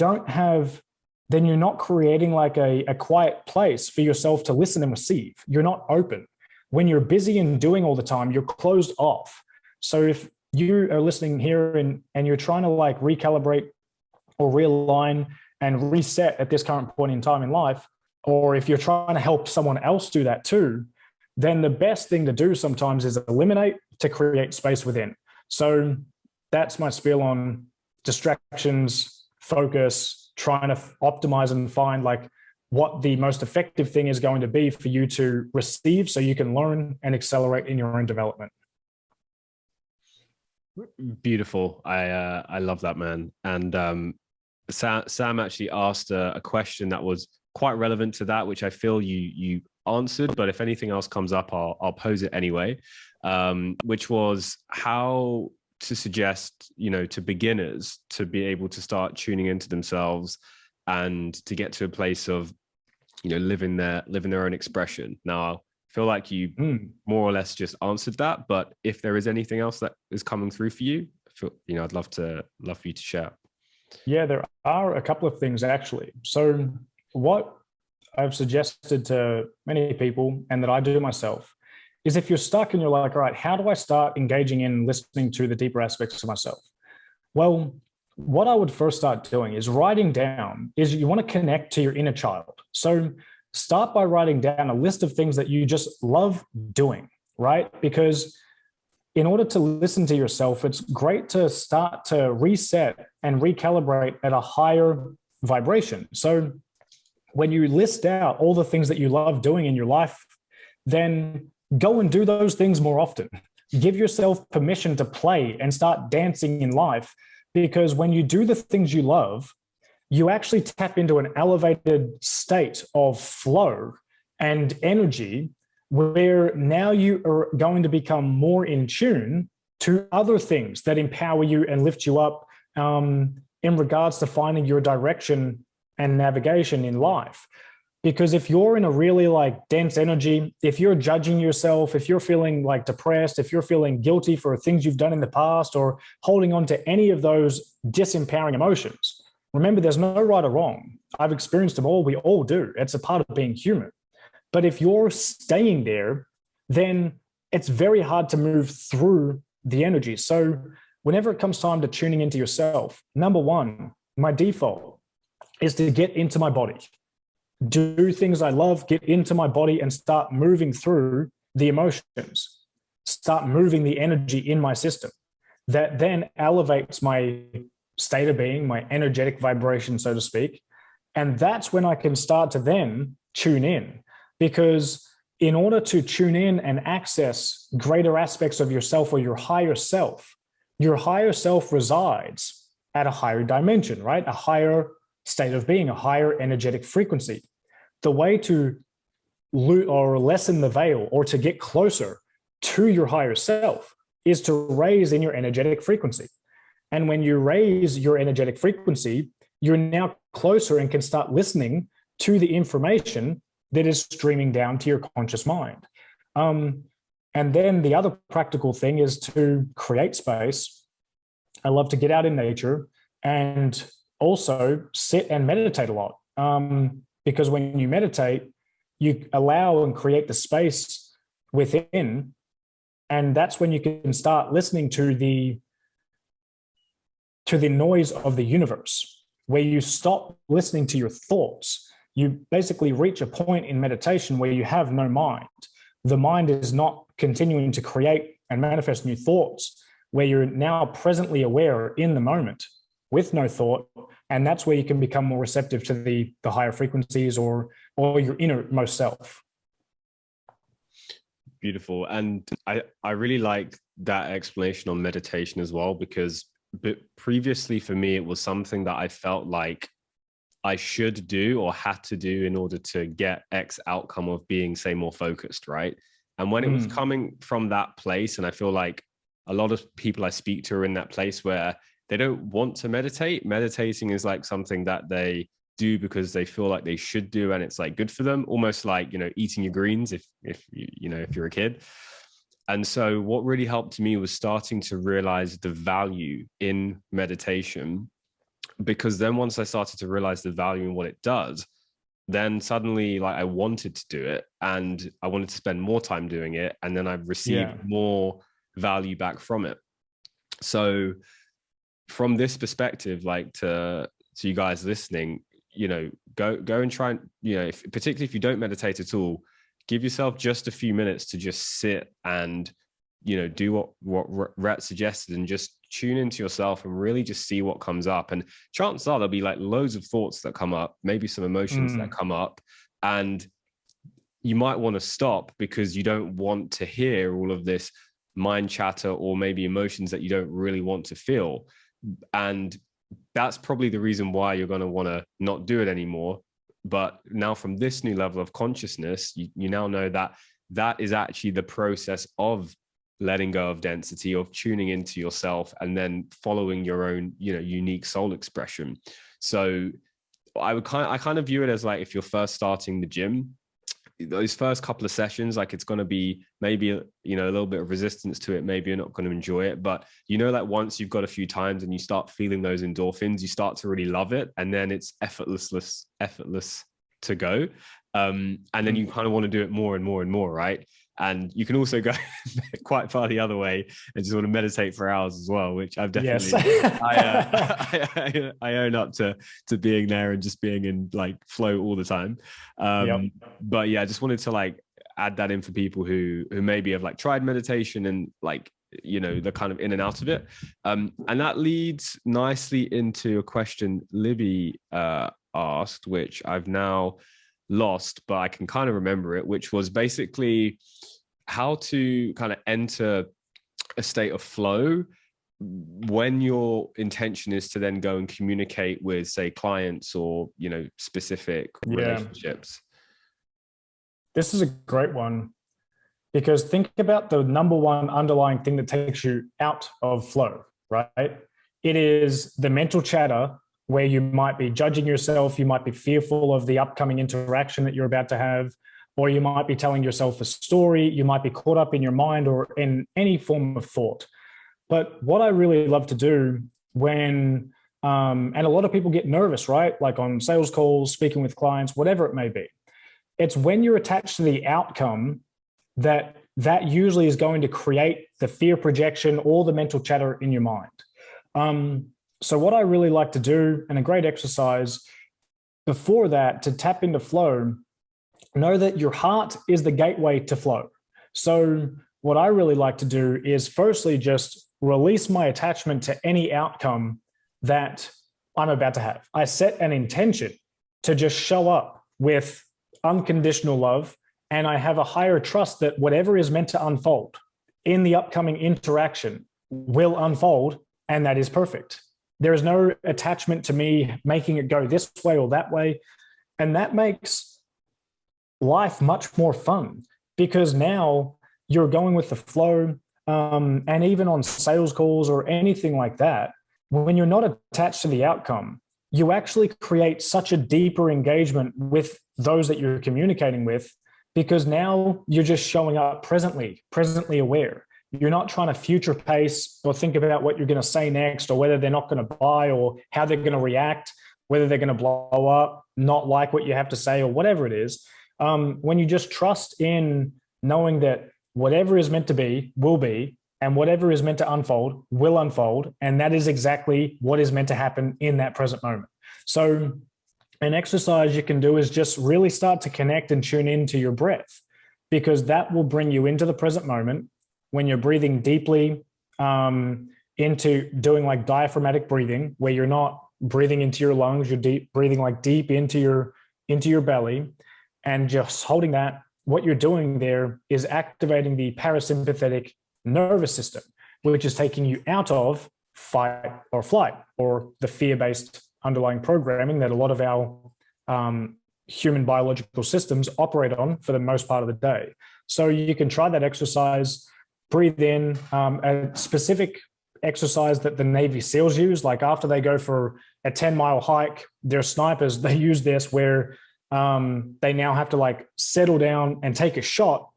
not creating like a quiet place for yourself to listen and receive. You're not open. When you're busy and doing all the time, you're closed off. So if you are listening here and you're trying to like recalibrate or realign and reset at this current point in time in life, or if you're trying to help someone else do that too, then the best thing to do sometimes is eliminate to create space within. So that's my spiel on distractions, focus, trying to optimize and find like what the most effective thing is going to be for you to receive so you can learn and accelerate in your own development. Beautiful. I love that, man. And Sam actually asked a question that was quite relevant to that, which I feel you answered, but if anything else comes up, I'll pose it anyway, which was how to suggest, to beginners to be able to start tuning into themselves and to get to a place of, living their own expression. Now, I feel like you more or less just answered that, but if there is anything else that is coming through for you, I'd love for you to share. Yeah, there are a couple of things actually. So what I've suggested to many people and that I do myself is if you're stuck and you're like, all right, how do I start engaging in listening to the deeper aspects of myself? Well, what I would first start doing is writing down is you want to connect to your inner child. So start by writing down a list of things that you just love doing, right? Because in order to listen to yourself, it's great to start to reset and recalibrate at a higher vibration. So when you list out all the things that you love doing in your life, then go and do those things more often. Give yourself permission to play and start dancing in life, because when you do the things you love, you actually tap into an elevated state of flow and energy where now you are going to become more in tune to other things that empower you and lift you up in regards to finding your direction and navigation in life. Because if you're in a really like dense energy, if you're judging yourself, if you're feeling like depressed, if you're feeling guilty for things you've done in the past, or holding on to any of those disempowering emotions, remember, there's no right or wrong. I've experienced them all. We all do. It's a part of being human. But if you're staying there, then it's very hard to move through the energy. So whenever it comes time to tuning into yourself, number one, my default is to get into my body. Do things I love, get into my body and start moving through the emotions, start moving the energy in my system. That then elevates my state of being, my energetic vibration, so to speak. And that's when I can start to then tune in. Because in order to tune in and access greater aspects of yourself or your higher self resides at a higher dimension, right? A higher state of being, a higher energetic frequency. The way to lessen the veil or to get closer to your higher self is to raise in your energetic frequency. And when you raise your energetic frequency, you're now closer and can start listening to the information that is streaming down to your conscious mind. And then the other practical thing is to create space. I love to get out in nature and also sit and meditate a lot. Because when you meditate, you allow and create the space within, and that's when you can start listening to the noise of the universe, where you stop listening to your thoughts. You basically reach a point in meditation where you have no mind. The mind is not continuing to create and manifest new thoughts, where you're now presently aware in the moment with no thought. And that's where you can become more receptive to the higher frequencies or your innermost self. Beautiful. And I really like that explanation on meditation as well, because previously for me, it was something that I felt like I should do or had to do in order to get X outcome of being, say, more focused, right? And when it was coming from that place, and I feel like a lot of people I speak to are in that place where they don't want to meditate. Meditating is like something that they do because they feel like they should do, and it's like good for them, almost like, eating your greens if you're a kid. And so what really helped me was starting to realize the value in meditation, because then once I started to realize the value in what it does, then suddenly like I wanted to do it and I wanted to spend more time doing it, and then I've received more value back from it. So from this perspective, like to you guys listening, go and try and, particularly if you don't meditate at all, give yourself just a few minutes to just sit and, do what Rhett suggested and just tune into yourself and really just see what comes up. And chances are there'll be like loads of thoughts that come up, maybe some emotions that come up, and you might want to stop because you don't want to hear all of this mind chatter or maybe emotions that you don't really want to feel. And that's probably the reason why you're going to want to not do it anymore. But now from this new level of consciousness, you now know that that is actually the process of letting go of density, of tuning into yourself and then following your own, unique soul expression. So I kind of view it as like if you're first starting the gym, those first couple of sessions, like it's going to be maybe, a little bit of resistance to it. Maybe you're not going to enjoy it, but like once you've got a few times and you start feeling those endorphins, you start to really love it. And then it's effortless to go. And then you kind of want to do it more and more and more. Right. And you can also go quite far the other way and just want to meditate for hours as well, which I've definitely, I own up to being there and just being in like flow all the time. But yeah, I just wanted to like add that in for people who maybe have like tried meditation and like, they're kind of in and out of it. And that leads nicely into a question Libby asked, which I've now lost, but I can kind of remember it, which was basically how to kind of enter a state of flow when your intention is to then go and communicate with, say, clients or, specific relationships. This is a great one, because think about the number one underlying thing that takes you out of flow, right? It is the mental chatter where you might be judging yourself, you might be fearful of the upcoming interaction that you're about to have, or you might be telling yourself a story, you might be caught up in your mind or in any form of thought. But what I really love to do when, and a lot of people get nervous, right? Like on sales calls, speaking with clients, whatever it may be. It's when you're attached to the outcome that usually is going to create the fear projection or the mental chatter in your mind. So what I really like to do, and a great exercise before that to tap into flow, know that your heart is the gateway to flow. So what I really like to do is firstly just release my attachment to any outcome that I'm about to have. I set an intention to just show up with unconditional love, and I have a higher trust that whatever is meant to unfold in the upcoming interaction will unfold, and that is perfect. There is no attachment to me making it go this way or that way. And that makes life much more fun because now you're going with the flow. And even on sales calls or anything like that, when you're not attached to the outcome, you actually create such a deeper engagement with those that you're communicating with, because now you're just showing up presently aware. You're not trying to future pace or think about what you're going to say next or whether they're not going to buy or how they're going to react, whether they're going to blow up, not like what you have to say or whatever it is. When you just trust in knowing that whatever is meant to be will be, and whatever is meant to unfold will unfold. And that is exactly what is meant to happen in that present moment. So an exercise you can do is just really start to connect and tune into your breath, because that will bring you into the present moment. When you're breathing deeply into doing like diaphragmatic breathing, where you're not breathing into your lungs, you're breathing like deep into your belly, and just holding that, what you're doing there is activating the parasympathetic nervous system, which is taking you out of fight or flight, or the fear-based underlying programming that a lot of our human biological systems operate on for the most part of the day. So you can try that exercise. Breathe in a specific exercise that the Navy SEALs use. Like after they go for a 10-mile hike, their snipers, they use this where they now have to like settle down and take a shot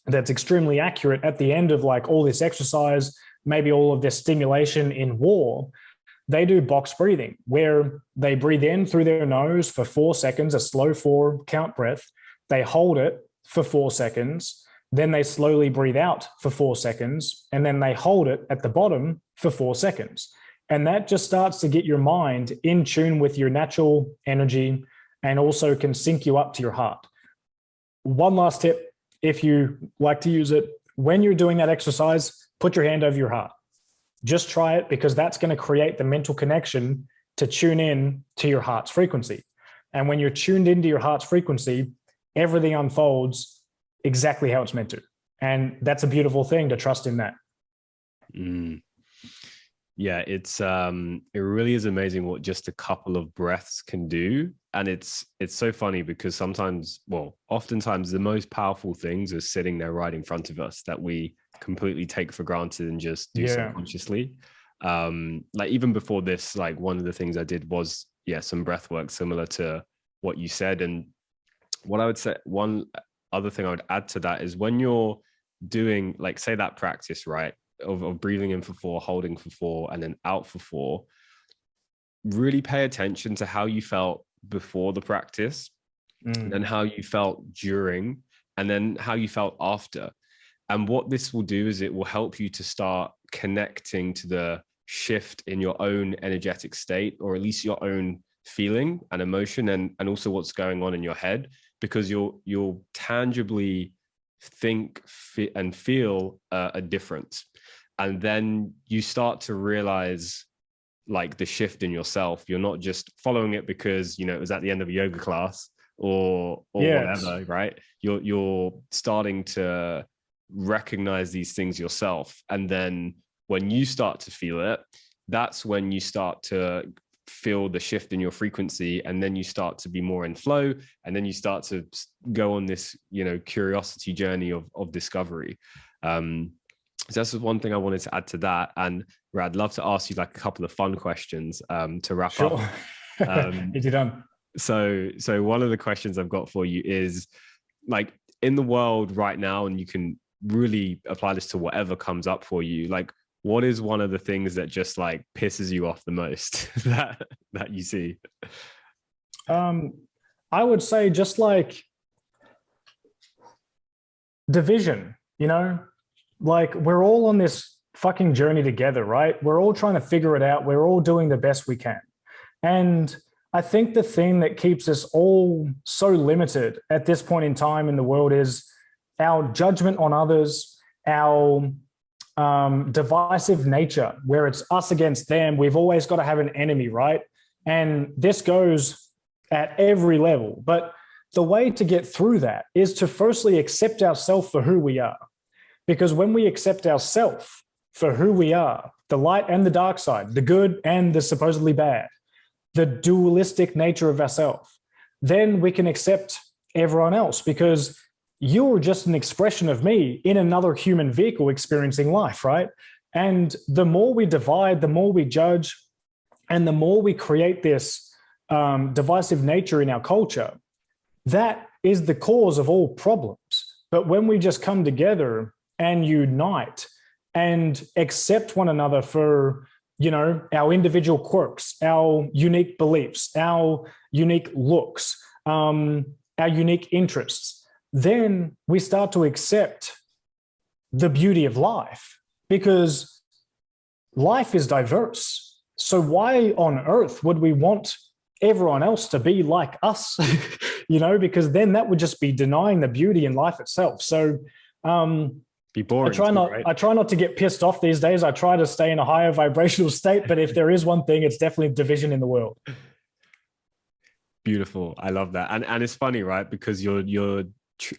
that's extremely accurate at the end of like all this exercise, maybe all of this stimulation in war. They do box breathing, where they breathe in through their nose for 4 seconds, a slow 4 count breath. They hold it for 4 seconds. Then they slowly breathe out for 4 seconds, and then they hold it at the bottom for 4 seconds. And that just starts to get your mind in tune with your natural energy, and also can sync you up to your heart. One last tip, if you like to use it, when you're doing that exercise, put your hand over your heart. Just try it, because that's going to create the mental connection to tune in to your heart's frequency. And when you're tuned into your heart's frequency, everything unfolds exactly how it's meant to. And that's a beautiful thing to trust in that. Yeah, it really is amazing what just a couple of breaths can do. And it's so funny because oftentimes the most powerful things are sitting there right in front of us that we completely take for granted and just do subconsciously. Like even before this, like one of the things I did was some breath work similar to what you said. And what I would say, one other thing I would add to that is when you're doing, like, say that practice, right, of breathing in for 4, holding for 4, and then out for 4, really pay attention to how you felt before the practice, and then how you felt during, and then how you felt after. And what this will do is it will help you to start connecting to the shift in your own energetic state, or at least your own feeling and emotion, and also what's going on in your head, because you'll tangibly think and feel a difference. And then you start to realize like the shift in yourself. You're not just following it because, it was at the end of a yoga class or whatever, right? You're starting to recognize these things yourself. And then when you start to feel it, that's when you start to feel the shift in your frequency, and then you start to be more in flow, and then you start to go on this curiosity journey of discovery. So that's one thing I wanted to add to that. And I'd love to ask you like a couple of fun questions to wrap up. If you're done. So one of the questions I've got for you is like in the world right now, and you can really apply this to whatever comes up for you. Like, what is one of the things that just like pisses you off the most that you see? I would say just like division, you know, like we're all on this fucking journey together, right? We're all trying to figure it out. We're all doing the best we can. And I think the thing that keeps us all so limited at this point in time in the world is our judgment on others, our divisive nature, where it's us against them. We've always got to have an enemy, right? And this goes at every level. But the way to get through that is to firstly accept ourselves for who we are. Because when we accept ourselves for who we are, the light and the dark side, the good and the supposedly bad, the dualistic nature of ourselves, then we can accept everyone else, because you're just an expression of me in another human vehicle experiencing life, right? And the more we divide, the more we judge, and the more we create this divisive nature in our culture, that is the cause of all problems. But when we just come together and unite and accept one another for, you know, our individual quirks, our unique beliefs, our unique looks, our unique interests, then we start to accept the beauty of life, because life is diverse. So why on earth would we want everyone else to be like us? You know, because then that would just be denying the beauty in life itself. So be boring. I try not to get pissed off these days. I try to stay in a higher vibrational state, but if there is one thing, it's definitely division in the world. Beautiful. I love that. And it's funny, right? Because you're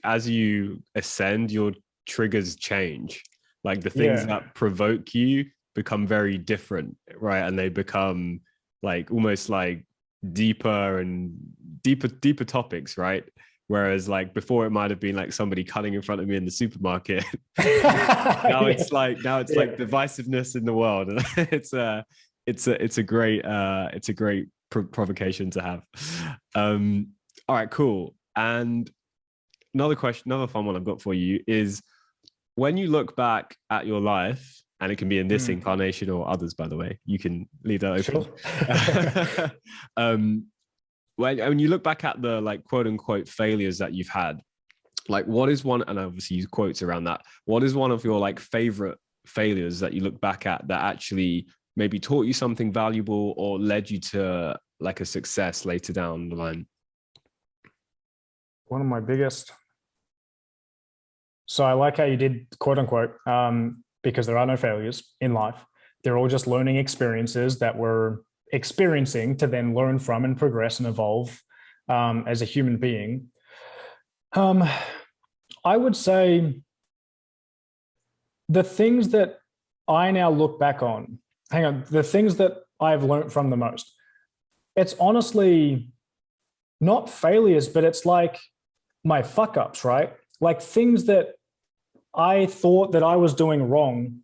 as you ascend, your triggers change. Like the things that provoke you become very different, right? And they become like almost like deeper topics, right? Whereas like before it might have been like somebody cutting in front of me in the supermarket. Now it's like like divisiveness in the world. it's a great provocation to have. All right, cool. And another fun one I've got for you is, when you look back at your life, and it can be in this incarnation or others, by the way, you can leave that open. Sure. When you look back at the like quote unquote failures that you've had, like what is one, and obviously use quotes around that, what is one of your like favorite failures that you look back at that actually maybe taught you something valuable or led you to like a success later down the line? One of my biggest. So I like how you did quote unquote, because there are no failures in life. They're all just learning experiences that we're experiencing to then learn from and progress and evolve as a human being. I would say the things that I now look back on, the things that I've learned from the most, it's honestly not failures, but it's like my fuck ups, right? Like things that I thought that I was doing wrong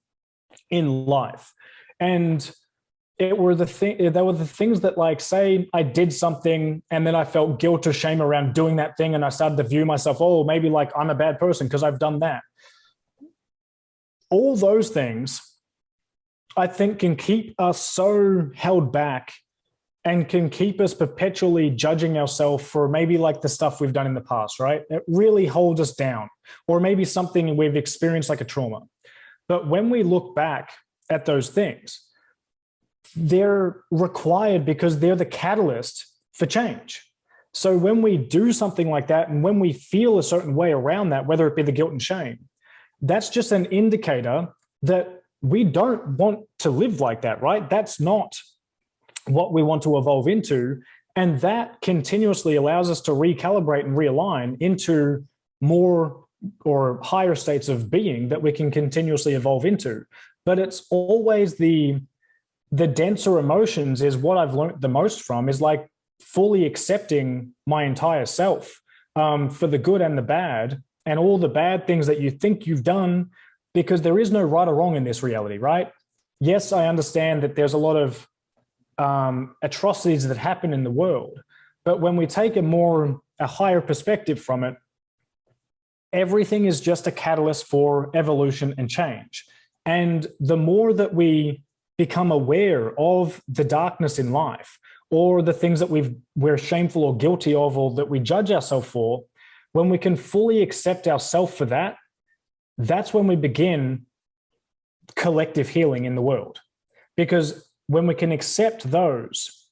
in life. And they were the things that, like, say I did something and then I felt guilt or shame around doing that thing, and I started to view myself, oh, maybe like I'm a bad person because I've done that. All those things, I think, can keep us so held back and can keep us perpetually judging ourselves for maybe like the stuff we've done in the past, right? It really holds us down, or maybe something we've experienced like a trauma. But when we look back at those things, they're required because they're the catalyst for change. So when we do something like that, and when we feel a certain way around that, whether it be the guilt and shame, that's just an indicator that we don't want to live like that, right? That's not what we want to evolve into. And that continuously allows us to recalibrate and realign into more or higher states of being that we can continuously evolve into. But it's always the denser emotions is what I've learned the most from, is like fully accepting my entire self, for the good and the bad, and all the bad things that you think you've done, because there is no right or wrong in this reality, right? Yes, I understand that there's a lot of atrocities that happen in the world, but when we take a higher perspective from it, everything is just a catalyst for evolution and change. And the more that we become aware of the darkness in life, or the things that we're shameful or guilty of, or that we judge ourselves for, when we can fully accept ourselves for that, that's when we begin collective healing in the world. Because when we can accept those,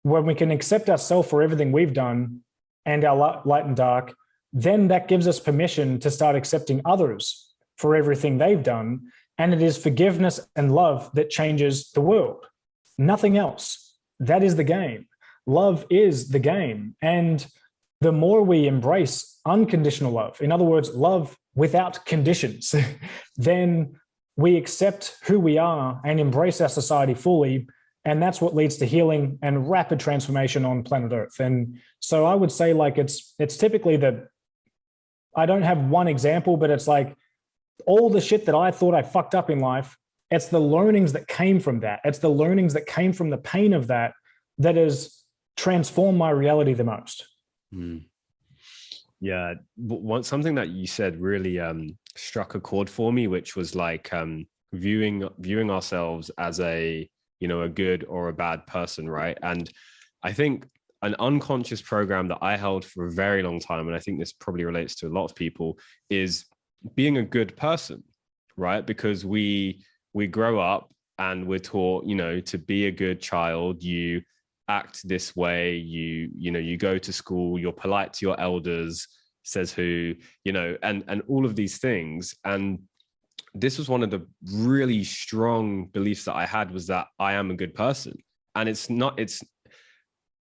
when we can accept ourselves for everything we've done and our light and dark, then that gives us permission to start accepting others for everything they've done. And it is forgiveness and love that changes the world. Nothing else. That is the game. Love is the game. And the more we embrace unconditional love, in other words, love without conditions, then we accept who we are and embrace our society fully. And that's what leads to healing and rapid transformation on planet Earth. And so I would say, like, it's typically I don't have one example, but it's like all the shit that I thought I fucked up in life, it's the learnings that came from that. It's the learnings that came from the pain of that has transformed my reality the most. Yeah. Something that you said really struck a chord for me, which was like viewing ourselves as a good or a bad person, right? And I think an unconscious program that I held for a very long time, and I think this probably relates to a lot of people, is being a good person, right? Because we grow up and we're taught, to be a good child, you act this way, you go to school, you're polite to your elders, says who, and all of these things. And this was one of the really strong beliefs that I had, was that I am a good person. And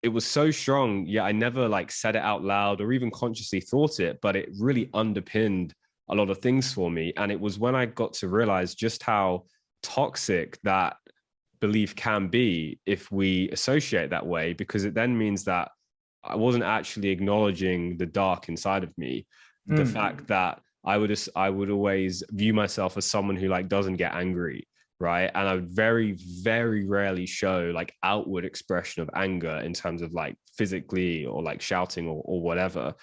it was so strong. Yeah, I never like said it out loud or even consciously thought it, but it really underpinned a lot of things for me. And it was when I got to realize just how toxic that belief can be if we associate that way, because it then means that I wasn't actually acknowledging the dark inside of me. The fact that I would always view myself as someone who like doesn't get angry, right? And I would very, very rarely show like outward expression of anger in terms of like physically or like shouting or whatever.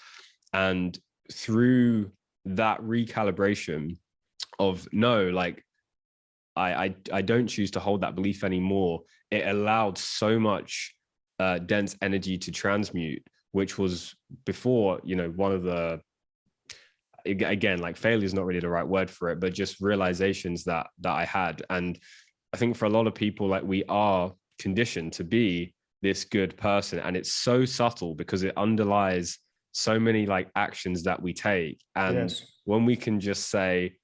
And through that recalibration of no, like I don't choose to hold that belief anymore, it allowed so much dense energy to transmute, which was before, one of the, again, like failure is not really the right word for it, but just realizations that I had. And I think for a lot of people, like, we are conditioned to be this good person, and it's so subtle because it underlies so many like actions that we take. And when we can just say,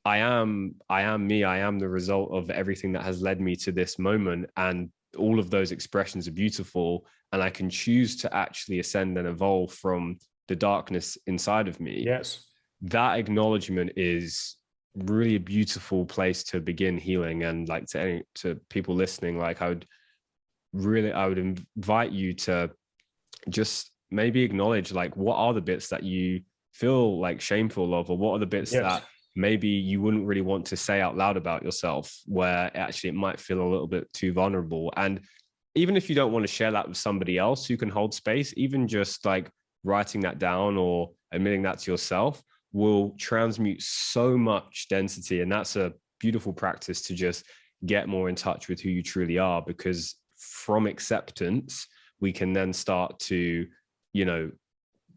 I am me, I am the result of everything that has led me to this moment, and all of those expressions are beautiful, and I can choose to actually ascend and evolve from the darkness inside of me. Yes. That acknowledgement is really a beautiful place to begin healing. And like to people listening, like I would invite you to just maybe acknowledge, like, what are the bits that you feel like shameful of, or what are the bits that maybe you wouldn't really want to say out loud about yourself, where actually it might feel a little bit too vulnerable. And even if you don't want to share that with somebody else who can hold space, even just like writing that down or admitting that to yourself will transmute so much density. And that's a beautiful practice to just get more in touch with who you truly are, because from acceptance, we can then start to,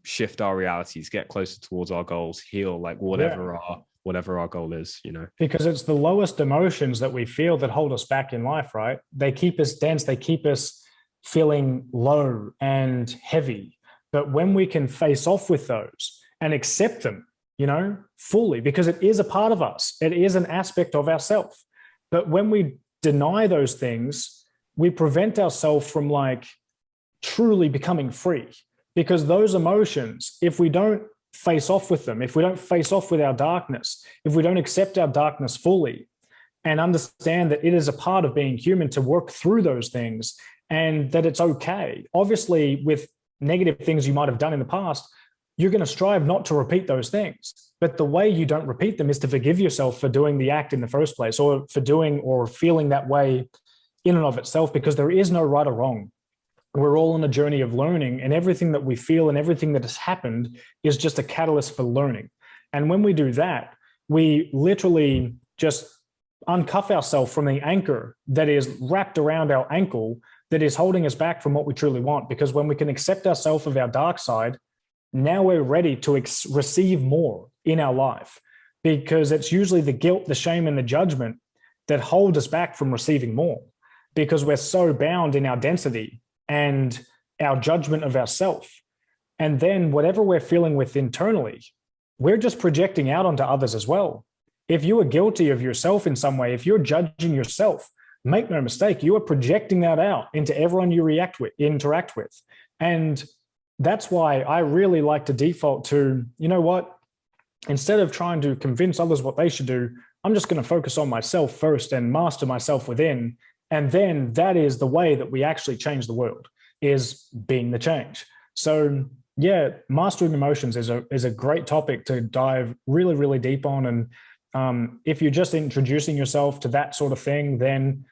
shift our realities, get closer towards our goals, heal, like whatever our goal is, Because it's the lowest emotions that we feel that hold us back in life, right? They keep us dense, they keep us feeling low and heavy. But when we can face off with those and accept them, fully, because it is a part of us, it is an aspect of ourselves. But when we deny those things, we prevent ourselves from like truly becoming free. Because those emotions, if we don't face off with them, if we don't face off with our darkness, if we don't accept our darkness fully and understand that it is a part of being human to work through those things, and that it's okay. Obviously, with negative things you might have done in the past, you're going to strive not to repeat those things. But the way you don't repeat them is to forgive yourself for doing the act in the first place, or for doing or feeling that way in and of itself, because there is no right or wrong. We're all on a journey of learning, and everything that we feel and everything that has happened is just a catalyst for learning. And when we do that, we literally just uncuff ourselves from the anchor that is wrapped around our ankle that is holding us back from what we truly want. Because when we can accept ourselves of our dark side, now we're ready to receive more in our life, because it's usually the guilt, the shame, and the judgment that hold us back from receiving more, because we're so bound in our density and our judgment of ourself. And then whatever we're feeling with internally, we're just projecting out onto others as well. If you are guilty of yourself in some way, if you're judging yourself, make no mistake, you are projecting that out into everyone you interact with. And that's why I really like to default to, you know what, instead of trying to convince others what they should do, I'm just going to focus on myself first and master myself within. And then that is the way that we actually change the world, is being the change. So yeah, mastering emotions is a great topic to dive really, really deep on. And if you're just introducing yourself to that sort of thing, then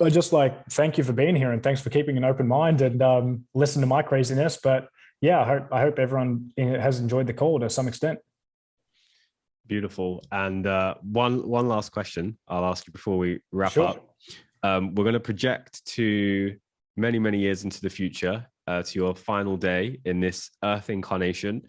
I just like, thank you for being here, and thanks for keeping an open mind and listen to my craziness. But yeah, I hope everyone has enjoyed the call to some extent. Beautiful. And one last question I'll ask you before we wrap Sure. up. We're going to project to many, many years into the future, to your final day in this earth incarnation.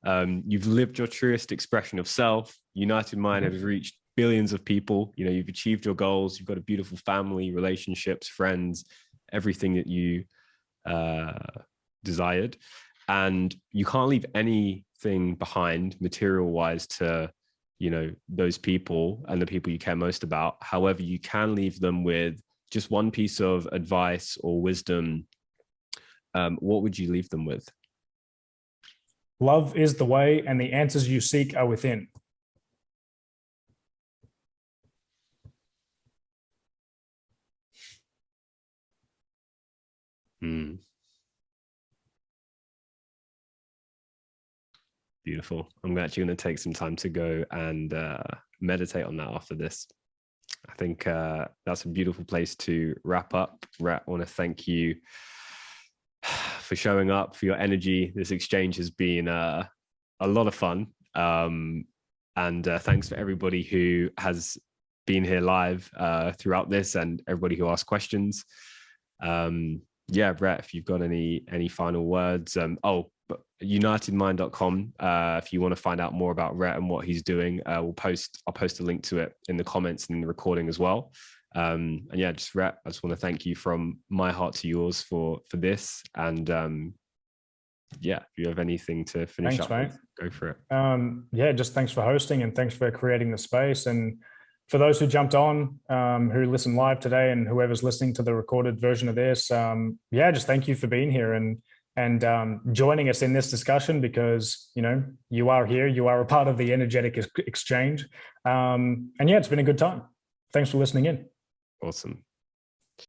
You've lived your truest expression of self. United Mind has reached billions of people. You know, you've achieved your goals. You've got a beautiful family, relationships, friends, everything that you desired. And you can't leave anything behind material wise to, you know, those people and the people you care most about. However, you can leave them with just one piece of advice or wisdom. What would you leave them with? Love is the way, and the answers you seek are within. Beautiful. I'm actually going to take some time to go and meditate on that after this. I think that's a beautiful place to wrap up. Rhett, I want to thank you for showing up, for your energy. This exchange has been a lot of fun. And thanks for everybody who has been here live throughout this, and everybody who asked questions. Yeah, Rhett, if you've got any final words. UnitedMind.com. If you want to find out more about Rhett and what he's doing, I'll post a link to it in the comments and in the recording as well. And yeah, just Rhett, I just want to thank you from my heart to yours for this. And yeah, if you have anything to finish up with, go for it. Yeah, just thanks for hosting, and thanks for creating the space. And for those who jumped on, who listened live today, and whoever's listening to the recorded version of this, yeah, just thank you for being here and joining us in this discussion, because, you know, you are here, you are a part of the energetic exchange. And yeah, it's been a good time. Thanks for listening in. Awesome.